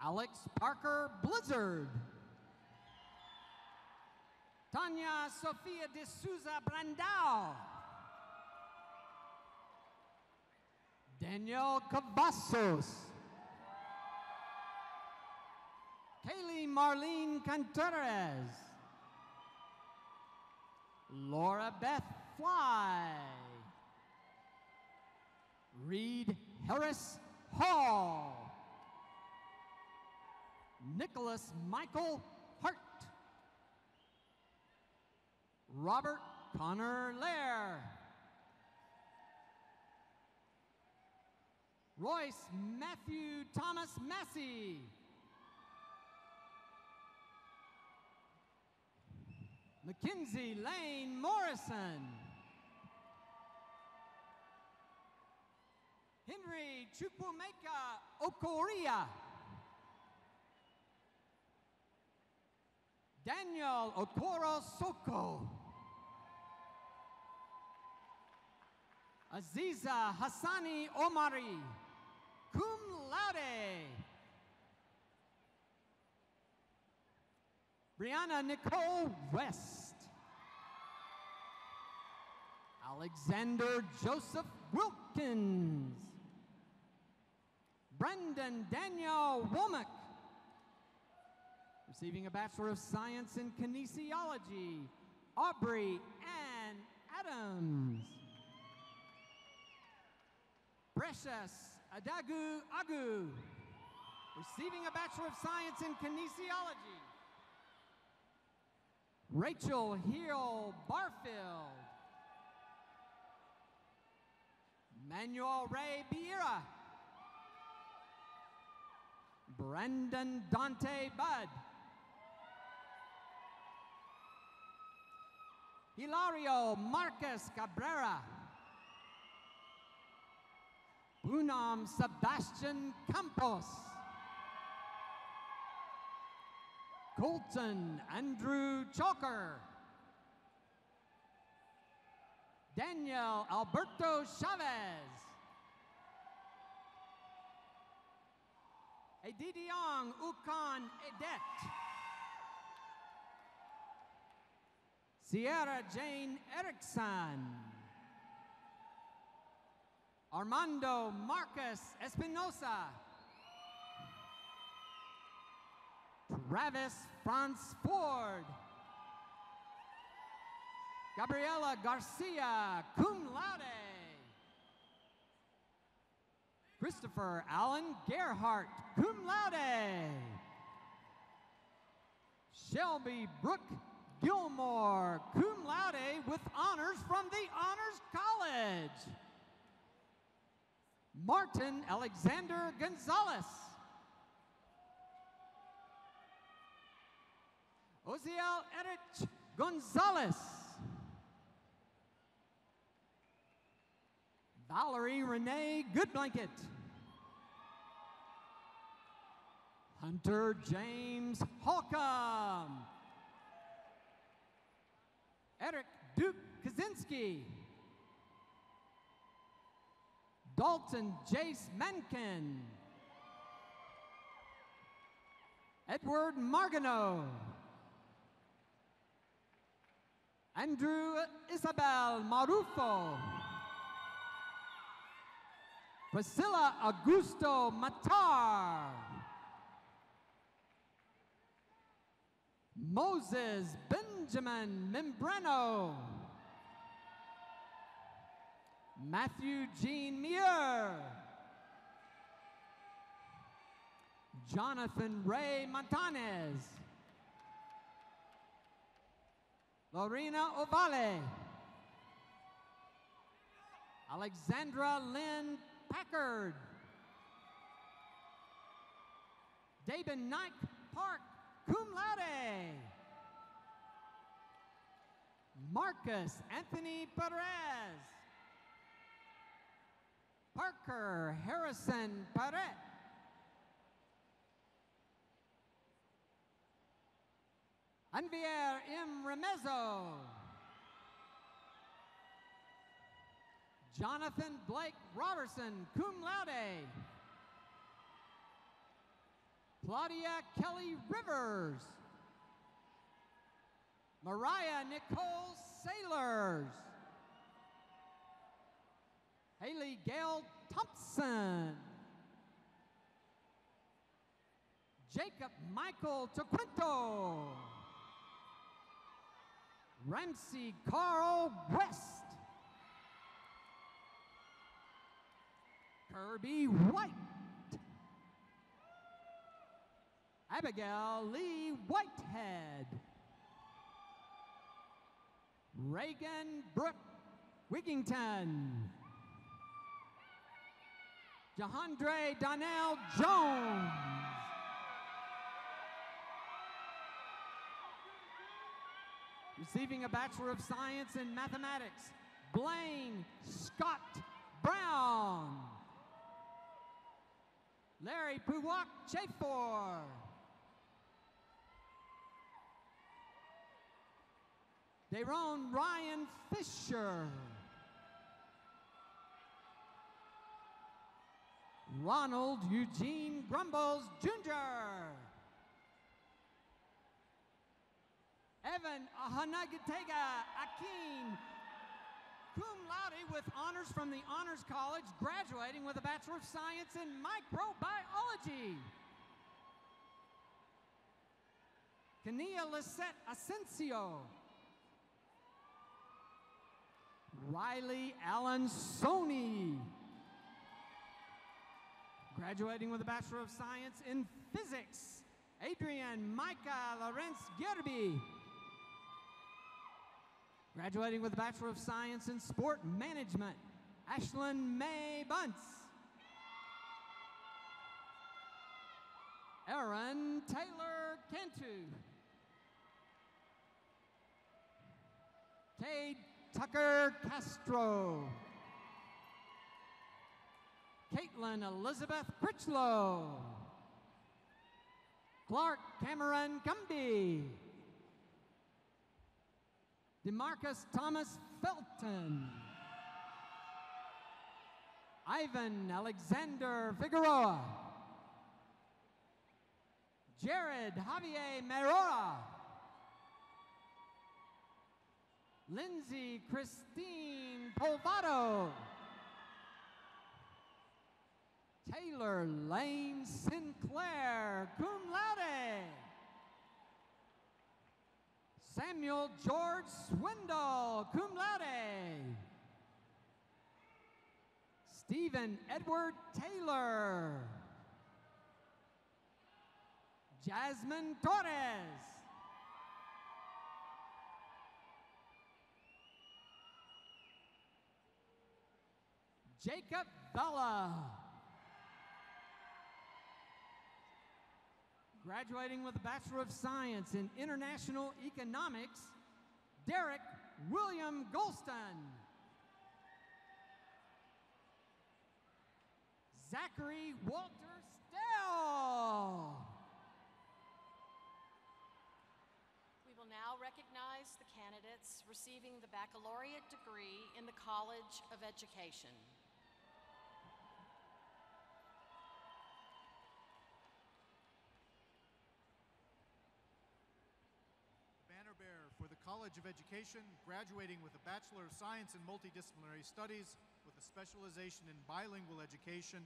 Alex Parker Blizzard. Tanya Sofia de Souza Brandao. Daniel Cavazos. Kaylee Marlene Contreras. Laura Beth Fly. Reed Harris Hall. Nicholas Michael Hart. Robert Connor Lair. Royce Matthew Thomas Massey. Mackenzie Lane Morrison. Henry Chukwumeka Okoria. Daniel Okoro Soko. Aziza Hassani Omari, cum laude. Brianna Nicole West. Alexander Joseph Wilkins. Brendan Daniel Womack. Receiving a Bachelor of Science in Kinesiology, Aubrey Ann Adams. Precious Adagu Agu, receiving a Bachelor of Science in Kinesiology. Rachel Hill Barfield. Manuel Ray Biera. Brandon Dante Budd. Hilario Marcus Cabrera. Unam Sebastian Campos. Colton Andrew Chalker. Daniel Alberto Chavez. Edidiong Ukan Edet. Sierra Jane Erickson. Armando Marcus Espinosa. Travis Franz Ford. Gabriela Garcia, cum laude. Christopher Allen Gerhardt, cum laude. Shelby Brooke Gilmore, cum laude with honors from the Honors College. Martin Alexander Gonzalez. Oziel Erich Gonzalez. Valerie Renee Goodblanket. Hunter James Holcomb. Eric Duke Kaczynski. Dalton Jace Menken. Edward Margano. Andrew Isabel Marufo. Priscilla Augusto Matar. Moses Benjamin Membrano. Matthew Jean Muir. Jonathan Ray Montanez. Lorena Ovale. Alexandra Lynn Packard. David Nike Park, cum laude. Marcus Anthony Perez. Parker Harrison Paret. Anvier M. Remezo. Jonathan Blake Robertson, cum laude. Claudia Kelly Rivers. Mariah Nicole Sailors. Haley Gail Thompson. Jacob Michael Tequinto. Ramsey Carl West. Kirby White. Abigail Lee Whitehead. Reagan Brooke Wigington. Jahandre Donnell Jones. Receiving a Bachelor of Science in Mathematics, Blaine Scott Brown. Larry Puwak Chafor. Daron Ryan Fisher. Ronald Eugene Grumbles Jr. Evan Ahanagatega Akeem, cum laude with honors from the Honors College, graduating with a Bachelor of Science in Microbiology. Kania Lisette Asensio. Riley Allen Sony, graduating with a Bachelor of Science in Physics. Adrian Micah Lawrence Gerby, graduating with a Bachelor of Science in Sport Management. Ashlyn May Bunce. Aaron Taylor Cantu. Cade Tucker Castro. Caitlin Elizabeth Critchlow. Clark Cameron Gumby. DeMarcus Thomas Felton. Ivan Alexander Figueroa. Jared Javier Merora. Lindsay Christine Polvado. Taylor Lane Sinclair, cum laude. Samuel George Swindle, cum laude. Stephen Edward Taylor. Jasmine Torres. Jacob Bella. Graduating with a Bachelor of Science in International Economics, Derek William Golston. Zachary Walter Stell. We will now recognize the candidates receiving the baccalaureate degree in the College of Education. Banner bearer for the College of Education, graduating with a Bachelor of Science in Multidisciplinary Studies with a specialization in bilingual education,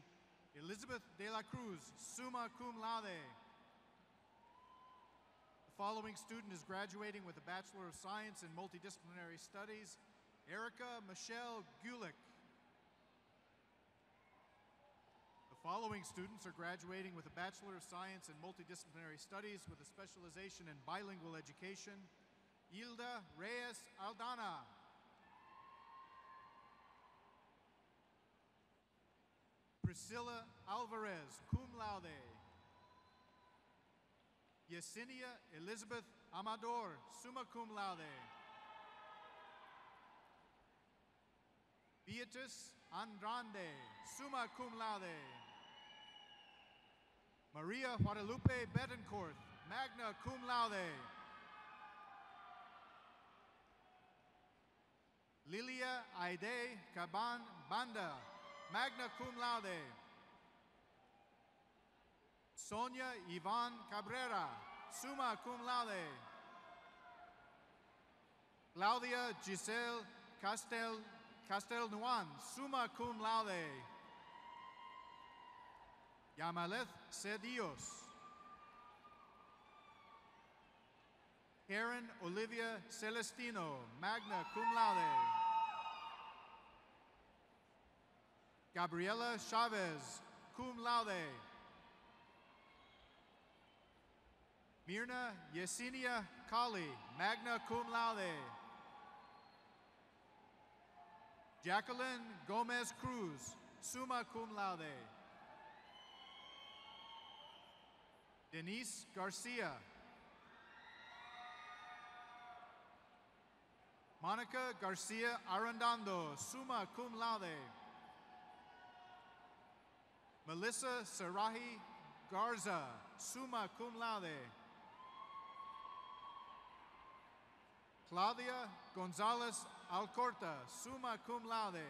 Elizabeth De La Cruz, summa cum laude. The following student is graduating with a Bachelor of Science in Multidisciplinary Studies, Erica Michelle Gulick. The following students are graduating with a Bachelor of Science in Multidisciplinary Studies with a specialization in bilingual education, Hilda Reyes Aldana. Priscilla Alvarez, cum laude. Yesenia Elizabeth Amador, summa cum laude. Beatrice Andrade, summa cum laude. Maria Guadalupe Betancourt, magna cum laude. Lilia Aide Caban Banda, magna cum laude. Sonia Ivan Cabrera, summa cum laude. Claudia Giselle Castel Castelnuan, summa cum laude. Yamaleth Cedios. Karen Olivia Celestino, magna cum laude. Gabriela Chavez, cum laude. Mirna Yesenia Kali, magna cum laude. Jacqueline Gomez Cruz, summa cum laude. Denise Garcia. Monica Garcia Arundando, summa cum laude. Melissa Sarahi Garza, summa cum laude. Claudia Gonzalez Alcorta, summa cum laude.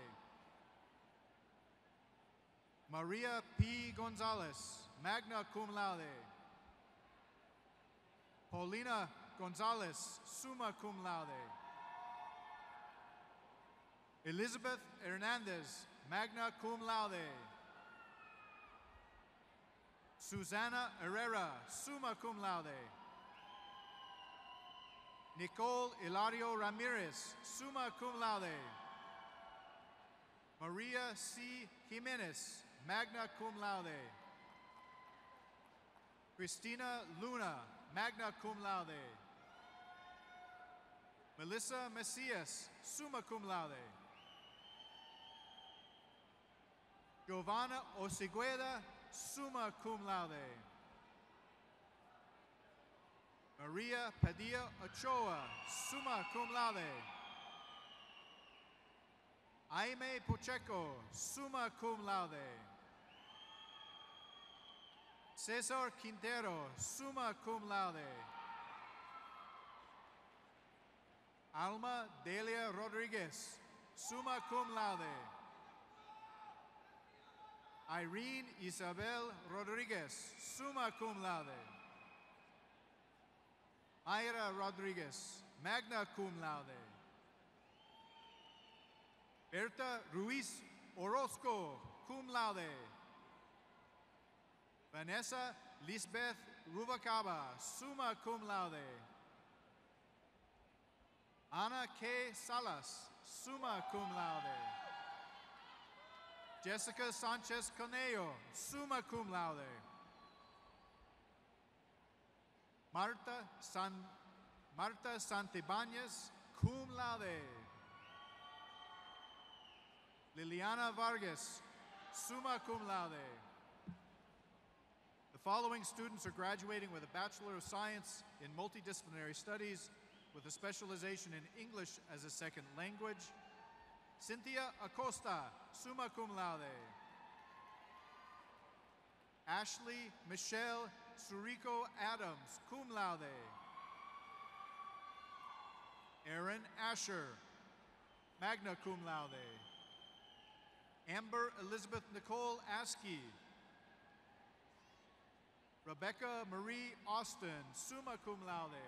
Maria P. Gonzalez, magna cum laude. Paulina Gonzalez, summa cum laude. Elizabeth Hernandez, magna cum laude. Susana Herrera, summa cum laude. Nicole Hilario Ramirez, summa cum laude. Maria C. Jimenez, magna cum laude. Cristina Luna, magna cum laude. Melissa Macias, summa cum laude. Giovanna Osigueda, summa cum laude. Maria Padilla Ochoa, summa cum laude. Jaime Pacheco, summa cum laude. Cesar Quintero, summa cum laude. Alma Delia Rodriguez, summa cum laude. Irene Isabel Rodriguez, summa cum laude. Ira Rodriguez, magna cum laude. Berta Ruiz Orozco, cum laude. Vanessa Lisbeth Rubacaba, summa cum laude. Ana K. Salas, summa cum laude. Jessica Sanchez Conello, summa cum laude. Marta Santibanez, cum laude. Liliana Vargas, summa cum laude. The following students are graduating with a Bachelor of Science in Multidisciplinary Studies with a specialization in English as a second language. Cynthia Acosta, summa cum laude. Ashley Michelle Surico Adams, cum laude. Aaron Asher, magna cum laude. Amber Elizabeth Nicole Askey. Rebecca Marie Austin, summa cum laude.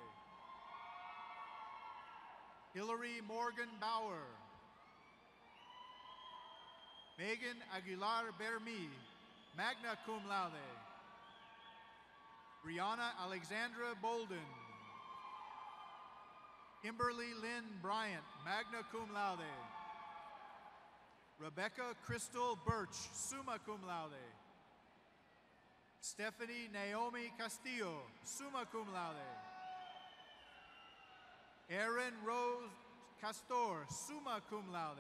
Hillary Morgan Bauer. Megan Aguilar Bermi, magna cum laude. Brianna Alexandra Bolden. Kimberly Lynn Bryant, magna cum laude. Rebecca Crystal Birch, summa cum laude. Stephanie Naomi Castillo, summa cum laude. Erin Rose Castor, summa cum laude.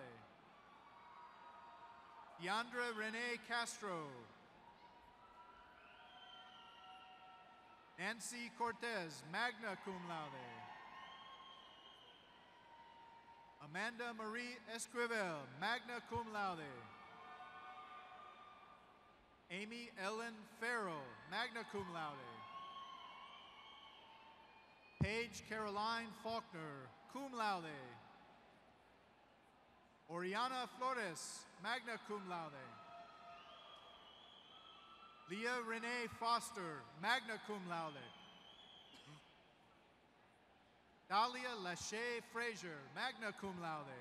Yandra Renee Castro. Nancy Cortez, magna cum laude. Amanda Marie Esquivel, magna cum laude. Amy Ellen Farrell, magna cum laude. Paige Caroline Faulkner, cum laude. Oriana Flores, magna cum laude. Leah Renee Foster, magna cum laude. Dahlia Lachey Frazier, magna cum laude.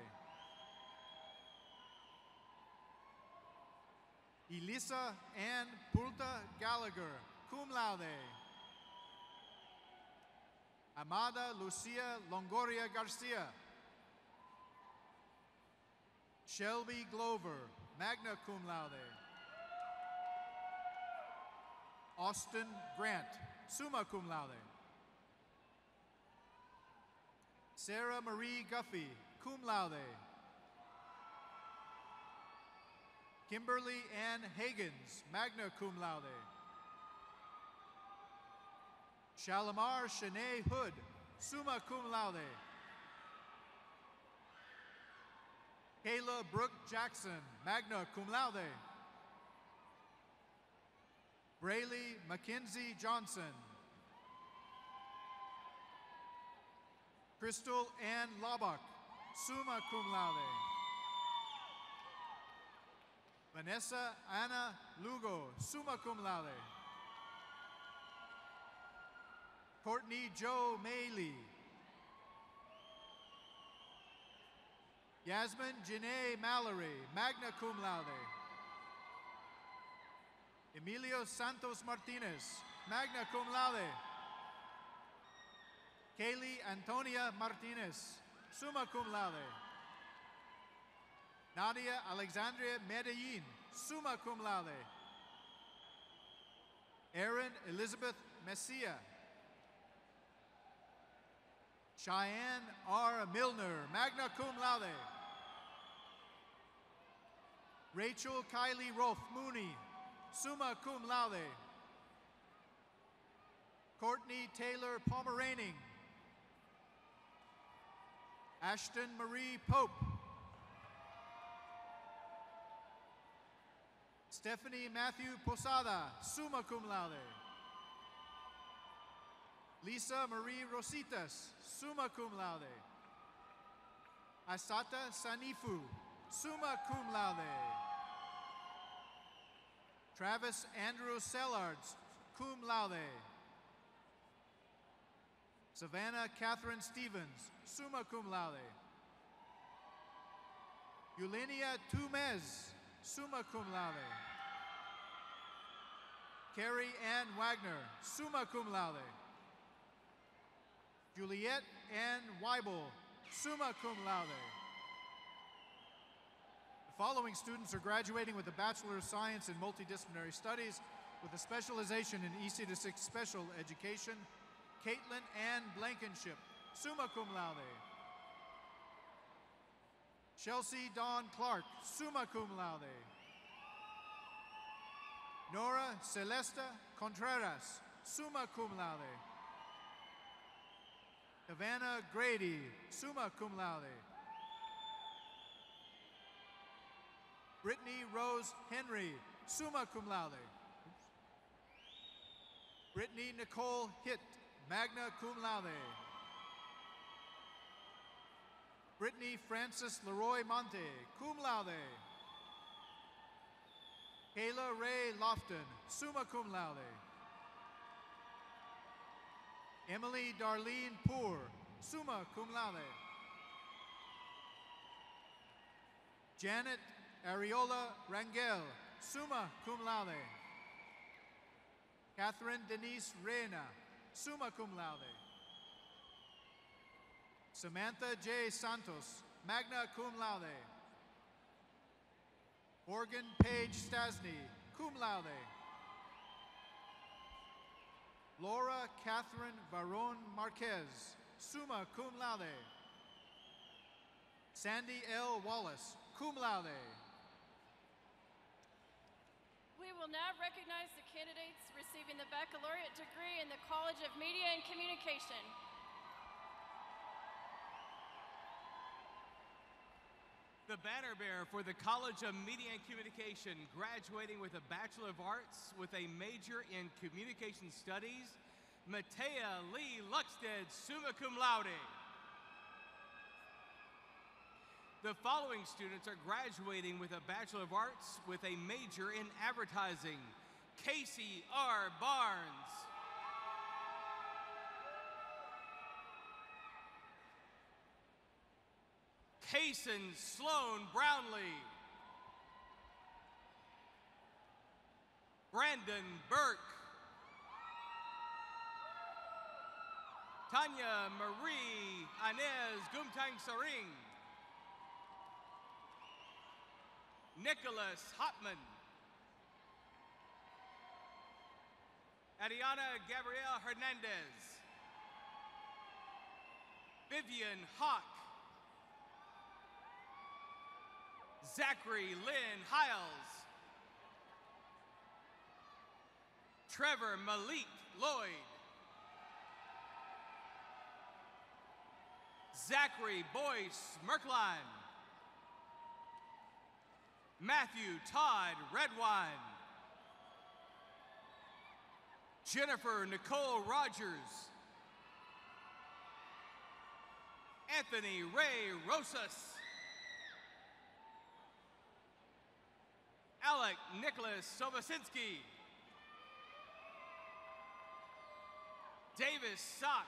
Elisa Ann Pulta Gallagher, cum laude. Amada Lucia Longoria Garcia. Shelby Glover, magna cum laude. Austin Grant, summa cum laude. Sarah Marie Guffey, cum laude. Kimberly Ann Hagans, magna cum laude. Shalimar Shanae Hood, summa cum laude. Kayla Brooke Jackson, magna cum laude. Braylee Mackenzie Johnson. Crystal Ann Laubach, summa cum laude. Vanessa Anna Lugo, summa cum laude. Courtney Joe Maley. Yasmin Janae Mallory, magna cum laude. Emilio Santos Martinez, magna cum laude. Kaylee Antonia Martinez, summa cum laude. Nadia Alexandria Medellin, summa cum laude. Erin Elizabeth Messia. Cheyenne R. Milner, magna cum laude. Rachel Kylie Rolfe Mooney, summa cum laude. Courtney Taylor Pomeraining. Ashton Marie Pope. Stephanie Matthew Posada, summa cum laude. Lisa Marie Rositas, summa cum laude. Asata Sanifu, summa cum laude. Travis Andrew Sellards, cum laude. Savannah Catherine Stevens, summa cum laude. Eulenia Tumez, summa cum laude. Carrie Ann Wagner, summa cum laude. Juliette Ann Weibel, summa cum laude. The following students are graduating with a Bachelor of Science in Multidisciplinary Studies with a specialization in EC-6 Special Education. Caitlin Ann Blankenship, summa cum laude. Chelsea Dawn Clark, summa cum laude. Nora Celesta Contreras, summa cum laude. Havana Grady, summa cum laude. Brittany Rose Henry, summa cum laude. Brittany Nicole Hitt, magna cum laude. Brittany Frances Leroy Monte, cum laude. Kayla Ray Lofton, summa cum laude. Emily Darlene Poor, summa cum laude. Janet Ariola Rangel, summa cum laude. Catherine Denise Reina, summa cum laude. Samantha J. Santos, magna cum laude. Morgan Paige Stasny, cum laude. Laura Catherine Varon Marquez, summa cum laude. Sandy L. Wallace, cum laude. We will now recognize the candidates receiving the baccalaureate degree in the College of Media and Communication. The banner bearer for the College of Media and Communication, graduating with a Bachelor of Arts with a major in Communication Studies, Matea Lee Luxted, summa cum laude. The following students are graduating with a Bachelor of Arts with a major in Advertising, Casey R. Barnes. Kaysen Sloan Brownlee. Brandon Burke. Tanya Marie Inez Gumtang Saring. Nicholas Hotman. Ariana Gabrielle Hernandez. Vivian Hawk. Zachary Lynn Hiles. Trevor Malik Lloyd. Zachary Boyce Merkline. Matthew Todd Redwine. Jennifer Nicole Rogers. Anthony Ray Rosas. Alec Nicholas Sobosinski. Davis Sock.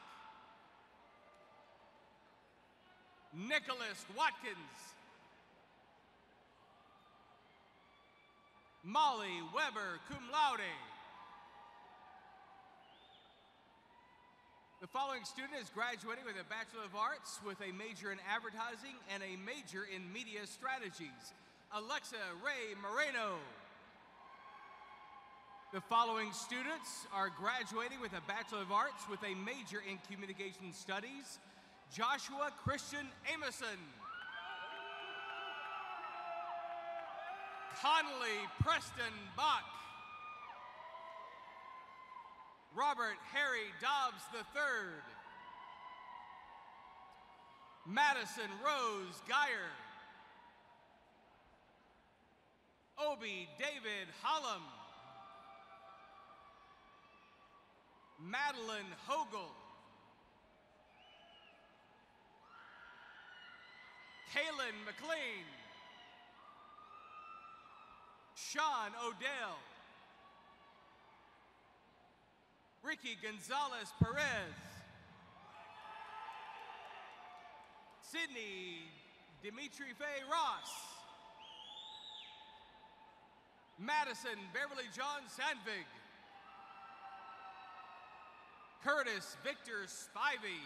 Nicholas Watkins. Molly Weber, cum laude. The following student is graduating with a Bachelor of Arts with a major in advertising and a major in media strategies. Alexa Ray Moreno. The following students are graduating with a Bachelor of Arts with a major in communication studies. Joshua Christian Amoson. Conley Preston Bach. Robert Harry Dobbs III. Madison Rose Geyer. Obi David Hollum. Madeline Hogel. Kaylin McLean. Sean Odell. Ricky Gonzalez Perez. Sydney Dimitri Faye Ross. Madison Beverly John Sandvig. Curtis Victor Spivey.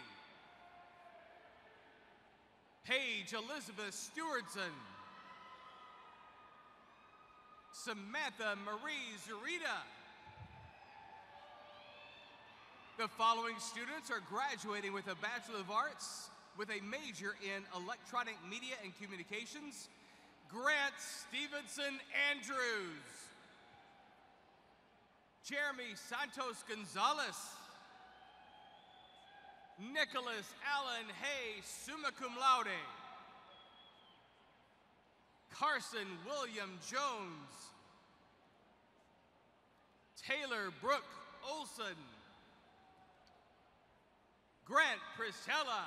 Paige Elizabeth Stewardson. Samantha Marie Zurita. The following students are graduating with a Bachelor of Arts with a major in electronic media and communications. Grant Stevenson Andrews. Jeremy Santos Gonzalez. Nicholas Allen Hay, summa cum laude. Carson William Jones. Taylor Brooke Olson. Grant Priscilla.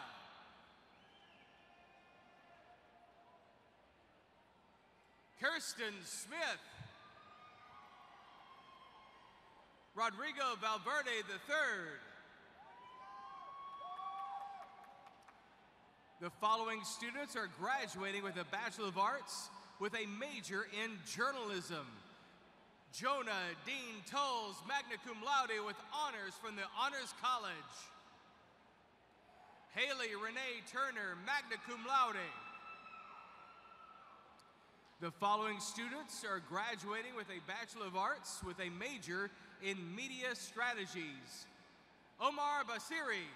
Kirsten Smith. Rodrigo Valverde III. The following students are graduating with a Bachelor of Arts with a major in journalism. Jonah Dean Tolles, magna cum laude with honors from the Honors College. Haley Renee Turner, magna cum laude. The following students are graduating with a Bachelor of Arts with a major in media strategies. Omar Basiri.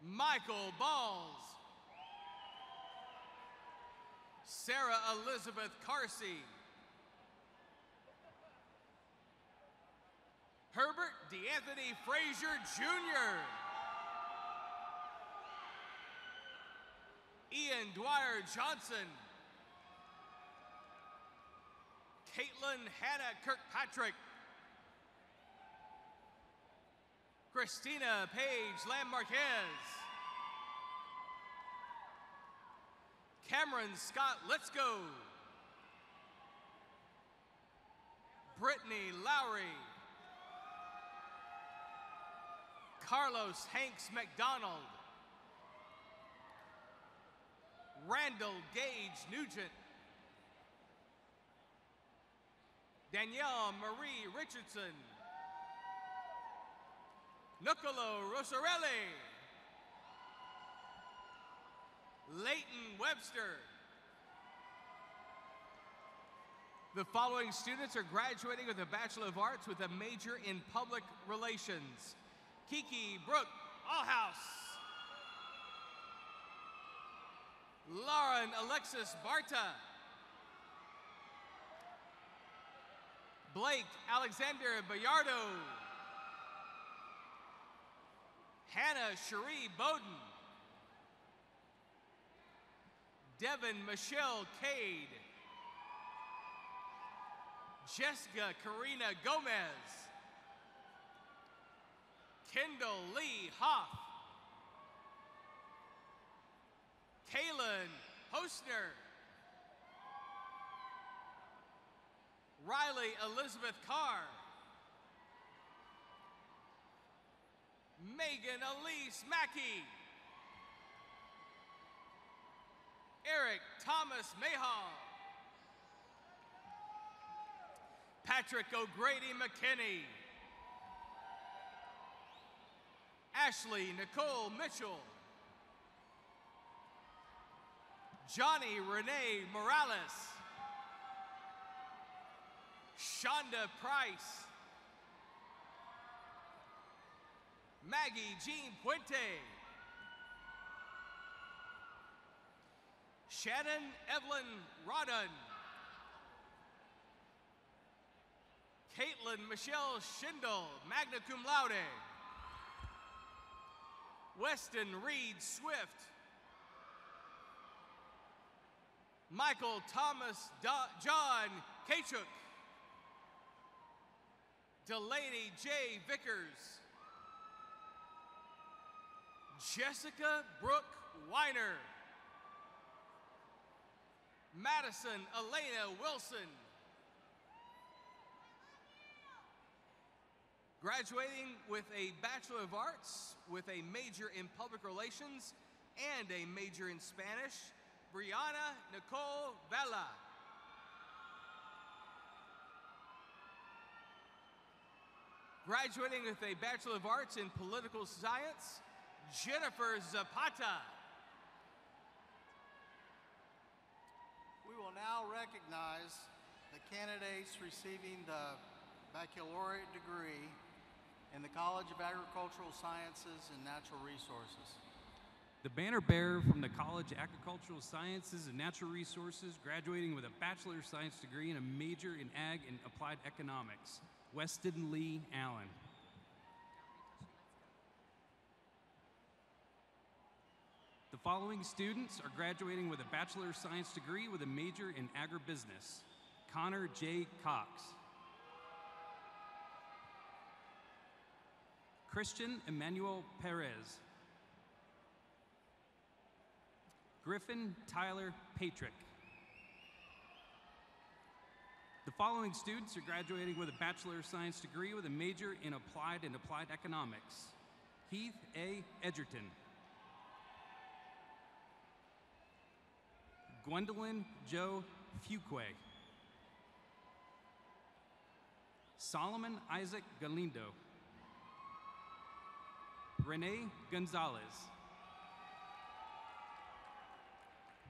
Michael Balls. Sarah Elizabeth Carsey. Herbert DeAnthony Frazier Jr. Ian Dwyer Johnson. Caitlin Hannah Kirkpatrick. Christina Paige Lam Marquez. Cameron Scott Let's Go. Brittany Lowry. Carlos Hanks McDonald. Randall Gage Nugent. Danielle Marie Richardson. Nicolo Rosarelli. Leighton Webster. The following students are graduating with a Bachelor of Arts with a major in Public Relations. Kiki Brooke Allhouse. Lauren Alexis Barta. Blake Alexander Bayardo. Hannah Cherie Bowden. Devin Michelle Cade. Jessica Karina Gomez. Kendall Lee Hoff. Kaylin Hostner. Riley Elizabeth Carr. Megan Elise Mackey. Eric Thomas Mayhaw. Patrick O'Grady McKinney. Ashley Nicole Mitchell. Johnny Renee Morales. Shonda Price. Maggie Jean Puente. Shannon Evelyn Rodden. Caitlin Michelle Schindel, magna cum laude. Weston Reed Swift. Michael Thomas John Kachuk. Delaney J. Vickers. Jessica Brooke Weiner. Madison Elena Wilson. Graduating with a Bachelor of Arts with a major in Public Relations and a major in Spanish, Brianna Nicole Vela. Graduating with a Bachelor of Arts in Political Science, Jennifer Zapata. We will now recognize the candidates receiving the baccalaureate degree in the College of Agricultural Sciences and Natural Resources. The banner bearer from the College of Agricultural Sciences and Natural Resources, graduating with a Bachelor of Science degree and a major in Ag and Applied Economics, Weston Lee Allen. The following students are graduating with a Bachelor of Science degree with a major in Agribusiness, Connor J. Cox. Christian Emmanuel Perez. Griffin Tyler Patrick. The following students are graduating with a Bachelor of Science degree with a major in Applied and Applied Economics, Heath A. Edgerton. Gwendolyn Jo Fuqua. Solomon Isaac Galindo. Renee Gonzalez.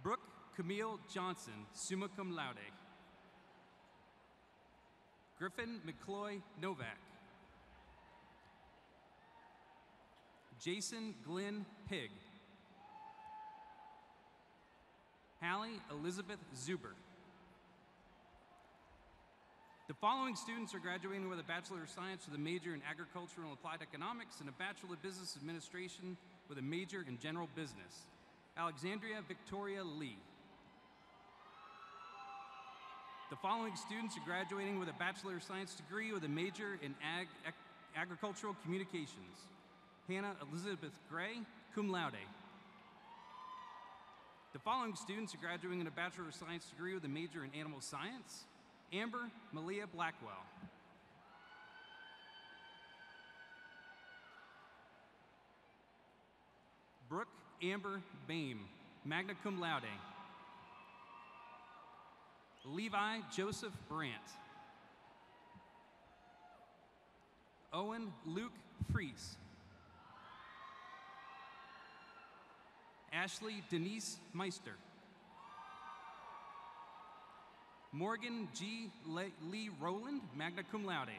Brooke Camille Johnson, summa cum laude. Griffin McCloy Novak. Jason Glenn Pig. Hallie Elizabeth Zuber. The following students are graduating with a Bachelor of Science with a major in Agricultural and Applied Economics and a Bachelor of Business Administration with a major in General Business. Alexandria Victoria Lee. The following students are graduating with a Bachelor of Science degree with a major in Agricultural Communications. Hannah Elizabeth Gray, cum laude. The following students are graduating in a Bachelor of Science degree with a major in Animal Science. Amber Malia Blackwell. Brooke Amber Bame, magna cum laude. Levi Joseph Brandt. Owen Luke Fries. Ashley Denise Meister. Morgan G. Lee Rowland, magna cum laude.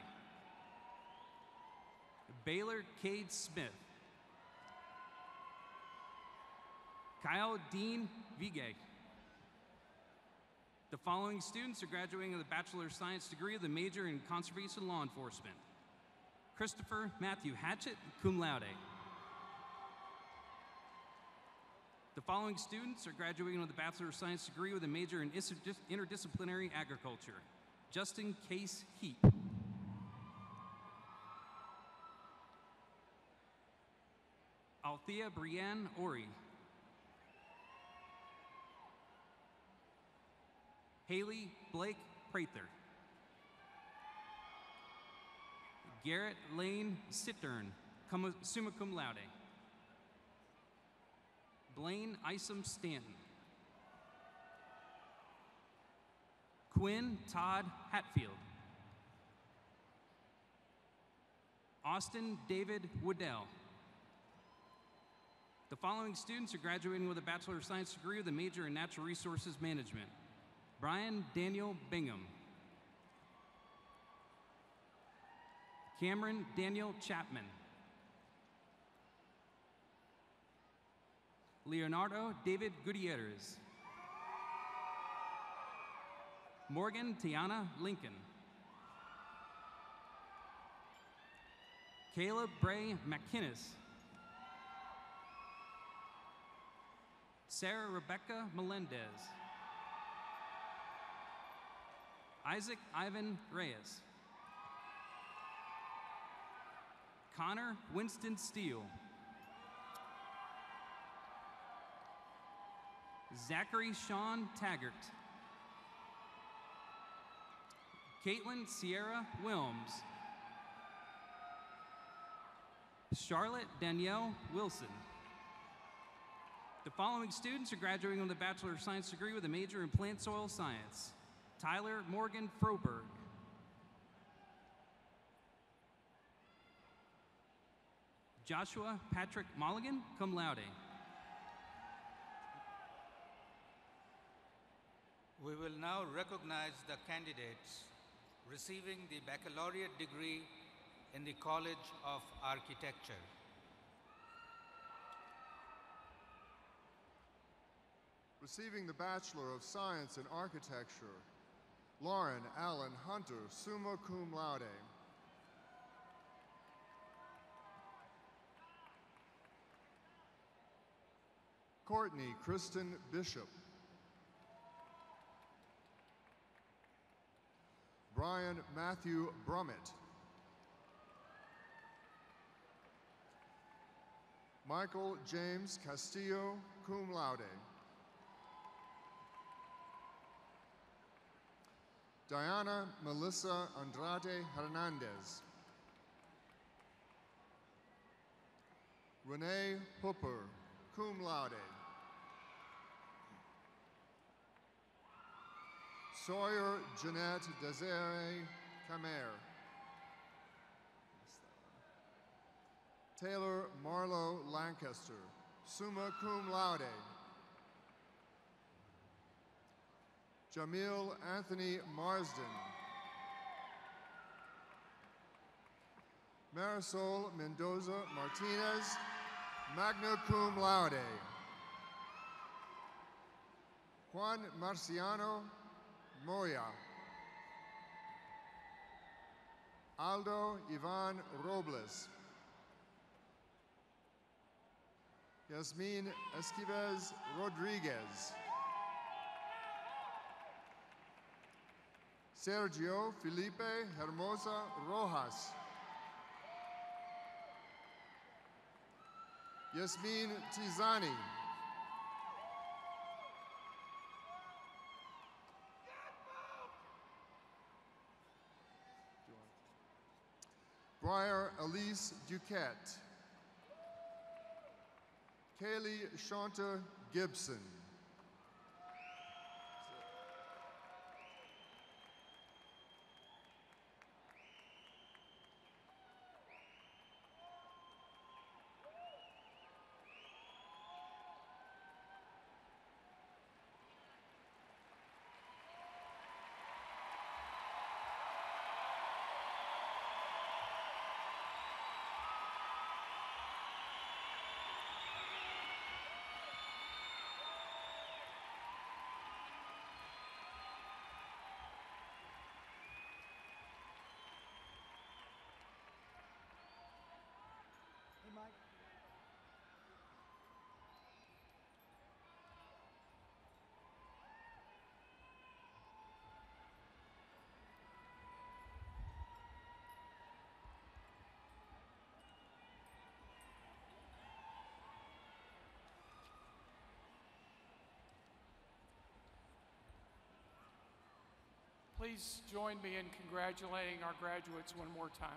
Baylor Cade Smith. Kyle Dean Vigay. The following students are graduating with a Bachelor of Science degree with a major in Conservation Law Enforcement. Christopher Matthew Hatchett, cum laude. The following students are graduating with a Bachelor of Science degree with a major in Interdisciplinary Agriculture. Justin Case Heap. Althea Brianne Ori. Haley Blake Prather. Garrett Lane Sittern, summa cum laude. Blaine Isom Stanton. Quinn Todd Hatfield. Austin David Woodell. The following students are graduating with a Bachelor of Science degree with a major in Natural Resources Management. Brian Daniel Bingham. Cameron Daniel Chapman. Leonardo David Gutierrez. Morgan Tiana Lincoln. Caleb Bray McInnes. Sarah Rebecca Melendez. Isaac Ivan Reyes. Connor Winston Steele. Zachary Sean Taggart. Caitlin Sierra Wilms. Charlotte Danielle Wilson. The following students are graduating with a Bachelor of Science degree with a major in Plant Soil Science. Tyler Morgan Froberg. Joshua Patrick Mulligan, cum laude. We will now recognize the candidates receiving the baccalaureate degree in the College of Architecture. Receiving the Bachelor of Science in Architecture, Lauren Allen Hunter, summa cum laude. Courtney Kristen Bishop. Brian Matthew Brummett. Michael James Castillo, cum laude. Diana Melissa Andrade Hernandez. Renee Hooper, cum laude. Sawyer Jeanette Desiree Camer. Taylor Marlowe Lancaster, summa cum laude. Jamil Anthony Marsden. Marisol Mendoza Martinez, magna cum laude. Juan Marciano Moya. Aldo Ivan Robles. Yasmin Esquives Rodriguez. Sergio Felipe Hermosa Rojas. Yasmin Tizani. Briar Elise Duquette. Kaylee Shanta Gibson. Please join me in congratulating our graduates one more time.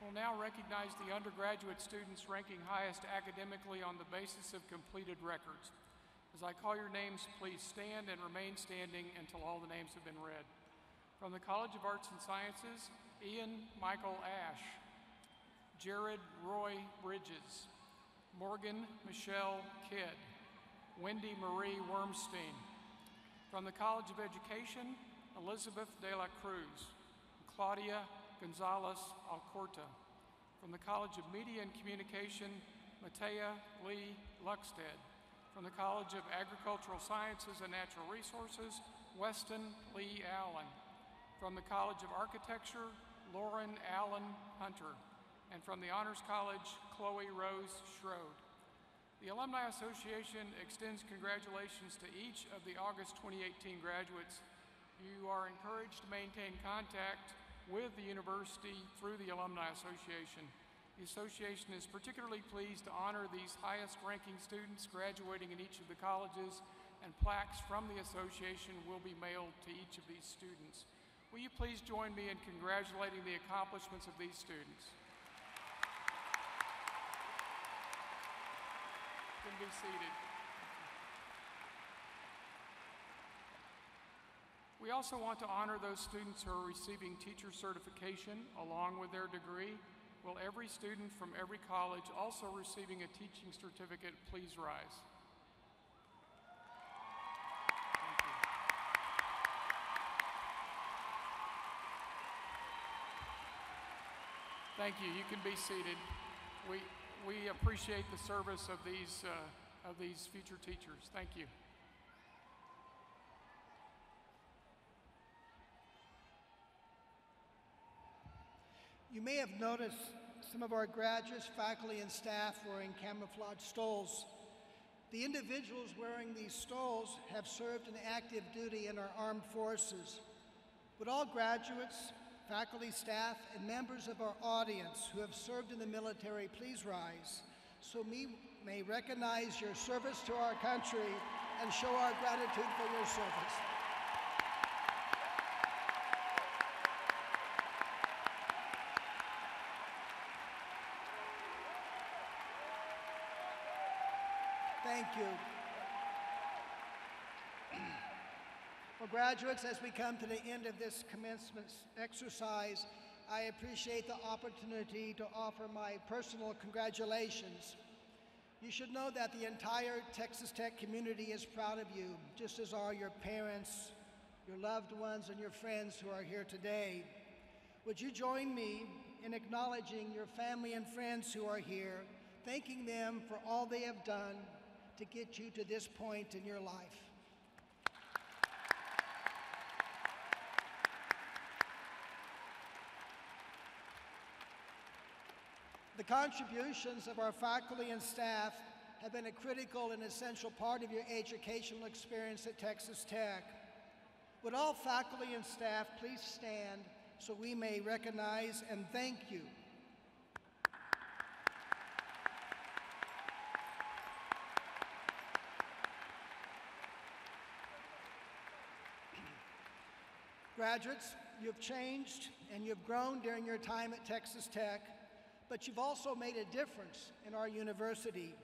We'll now recognize the undergraduate students ranking highest academically on the basis of completed records. As I call your names, please stand and remain standing until all the names have been read. From the College of Arts and Sciences, Ian Michael Ash, Jared Roy Bridges, Morgan Michelle Kidd, Wendy Marie Wormstein. From the College of Education, Elizabeth de la Cruz, Claudia Gonzalez Alcorta. From the College of Media and Communication, Matea Lee Luxted. From the College of Agricultural Sciences and Natural Resources, Weston Lee Allen. From the College of Architecture, Lauren Allen Hunter. And from the Honors College, Chloe Rose Schroed. The Alumni Association extends congratulations to each of the August 2018 graduates. You are encouraged to maintain contact with the university through the Alumni Association. The association is particularly pleased to honor these highest-ranking students graduating in each of the colleges, and plaques from the association will be mailed to each of these students. Will you please join me in congratulating the accomplishments of these students? You can be seated. We also want to honor those students who are receiving teacher certification along with their degree. Will every student from every college also receiving a teaching certificate please rise? Thank you. You can be seated. We appreciate the service of these future teachers. Thank you. You may have noticed some of our graduates, faculty, and staff wearing camouflage stoles. The individuals wearing these stoles have served in active duty in our armed forces. Would all graduates, faculty, staff, and members of our audience who have served in the military please rise so we may recognize your service to our country and show our gratitude for your service. Thank you. Well, graduates, as we come to the end of this commencement exercise, I appreciate the opportunity to offer my personal congratulations. You should know that the entire Texas Tech community is proud of you, just as are your parents, your loved ones, and your friends who are here today. Would you join me in acknowledging your family and friends who are here, thanking them for all they have done to get you to this point in your life? The contributions of our faculty and staff have been a critical and essential part of your educational experience at Texas Tech. Would all faculty and staff please stand so we may recognize and thank you? Graduates, you've changed and you've grown during your time at Texas Tech, but you've also made a difference in our university.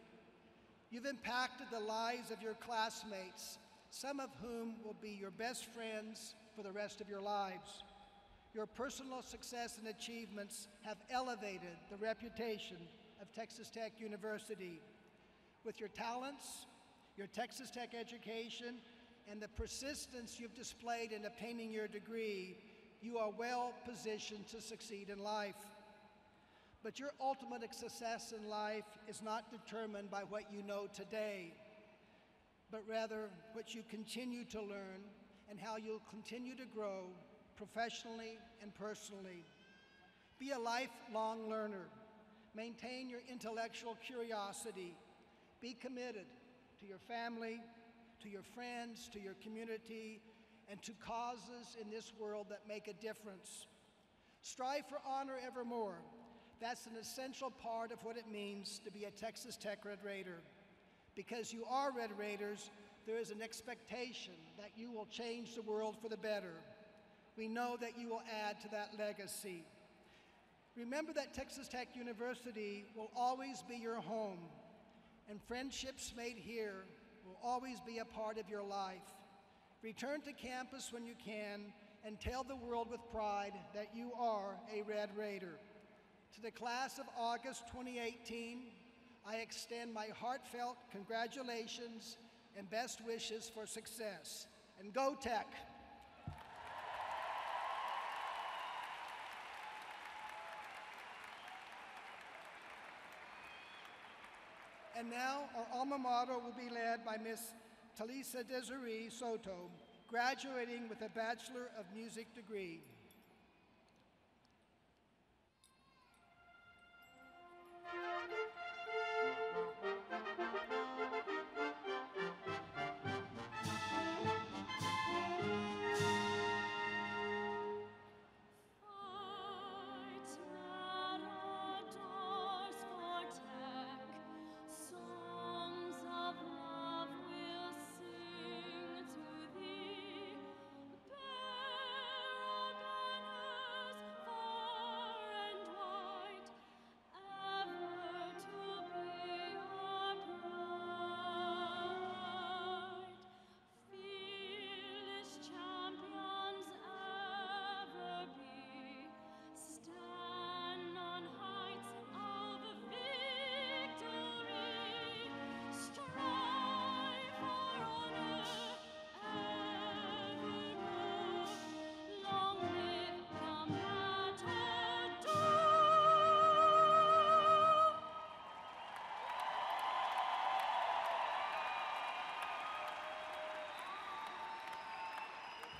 You've impacted the lives of your classmates, some of whom will be your best friends for the rest of your lives. Your personal success and achievements have elevated the reputation of Texas Tech University. With your talents, your Texas Tech education, and the persistence you've displayed in obtaining your degree, you are well positioned to succeed in life. But your ultimate success in life is not determined by what you know today, but rather what you continue to learn and how you'll continue to grow professionally and personally. Be a lifelong learner. Maintain your intellectual curiosity. Be committed to your family, to your friends, to your community, and to causes in this world that make a difference. Strive for honor evermore. That's an essential part of what it means to be a Texas Tech Red Raider. Because you are Red Raiders, there is an expectation that you will change the world for the better. We know that you will add to that legacy. Remember that Texas Tech University will always be your home, and friendships made here will always be a part of your life. Return to campus when you can and tell the world with pride that you are a Red Raider. To the class of August 2018, I extend my heartfelt congratulations and best wishes for success. And go Tech! And now our alma mater will be led by Miss Talisa Desiree Soto, graduating with a Bachelor of Music degree.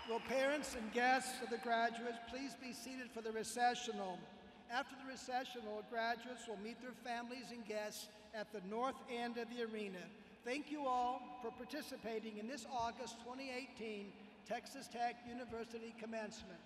Will parents and guests of the graduates please be seated for the recessional. After the recessional, graduates will meet their families and guests at the north end of the arena. Thank you all for participating in this August 2018 Texas Tech University Commencement.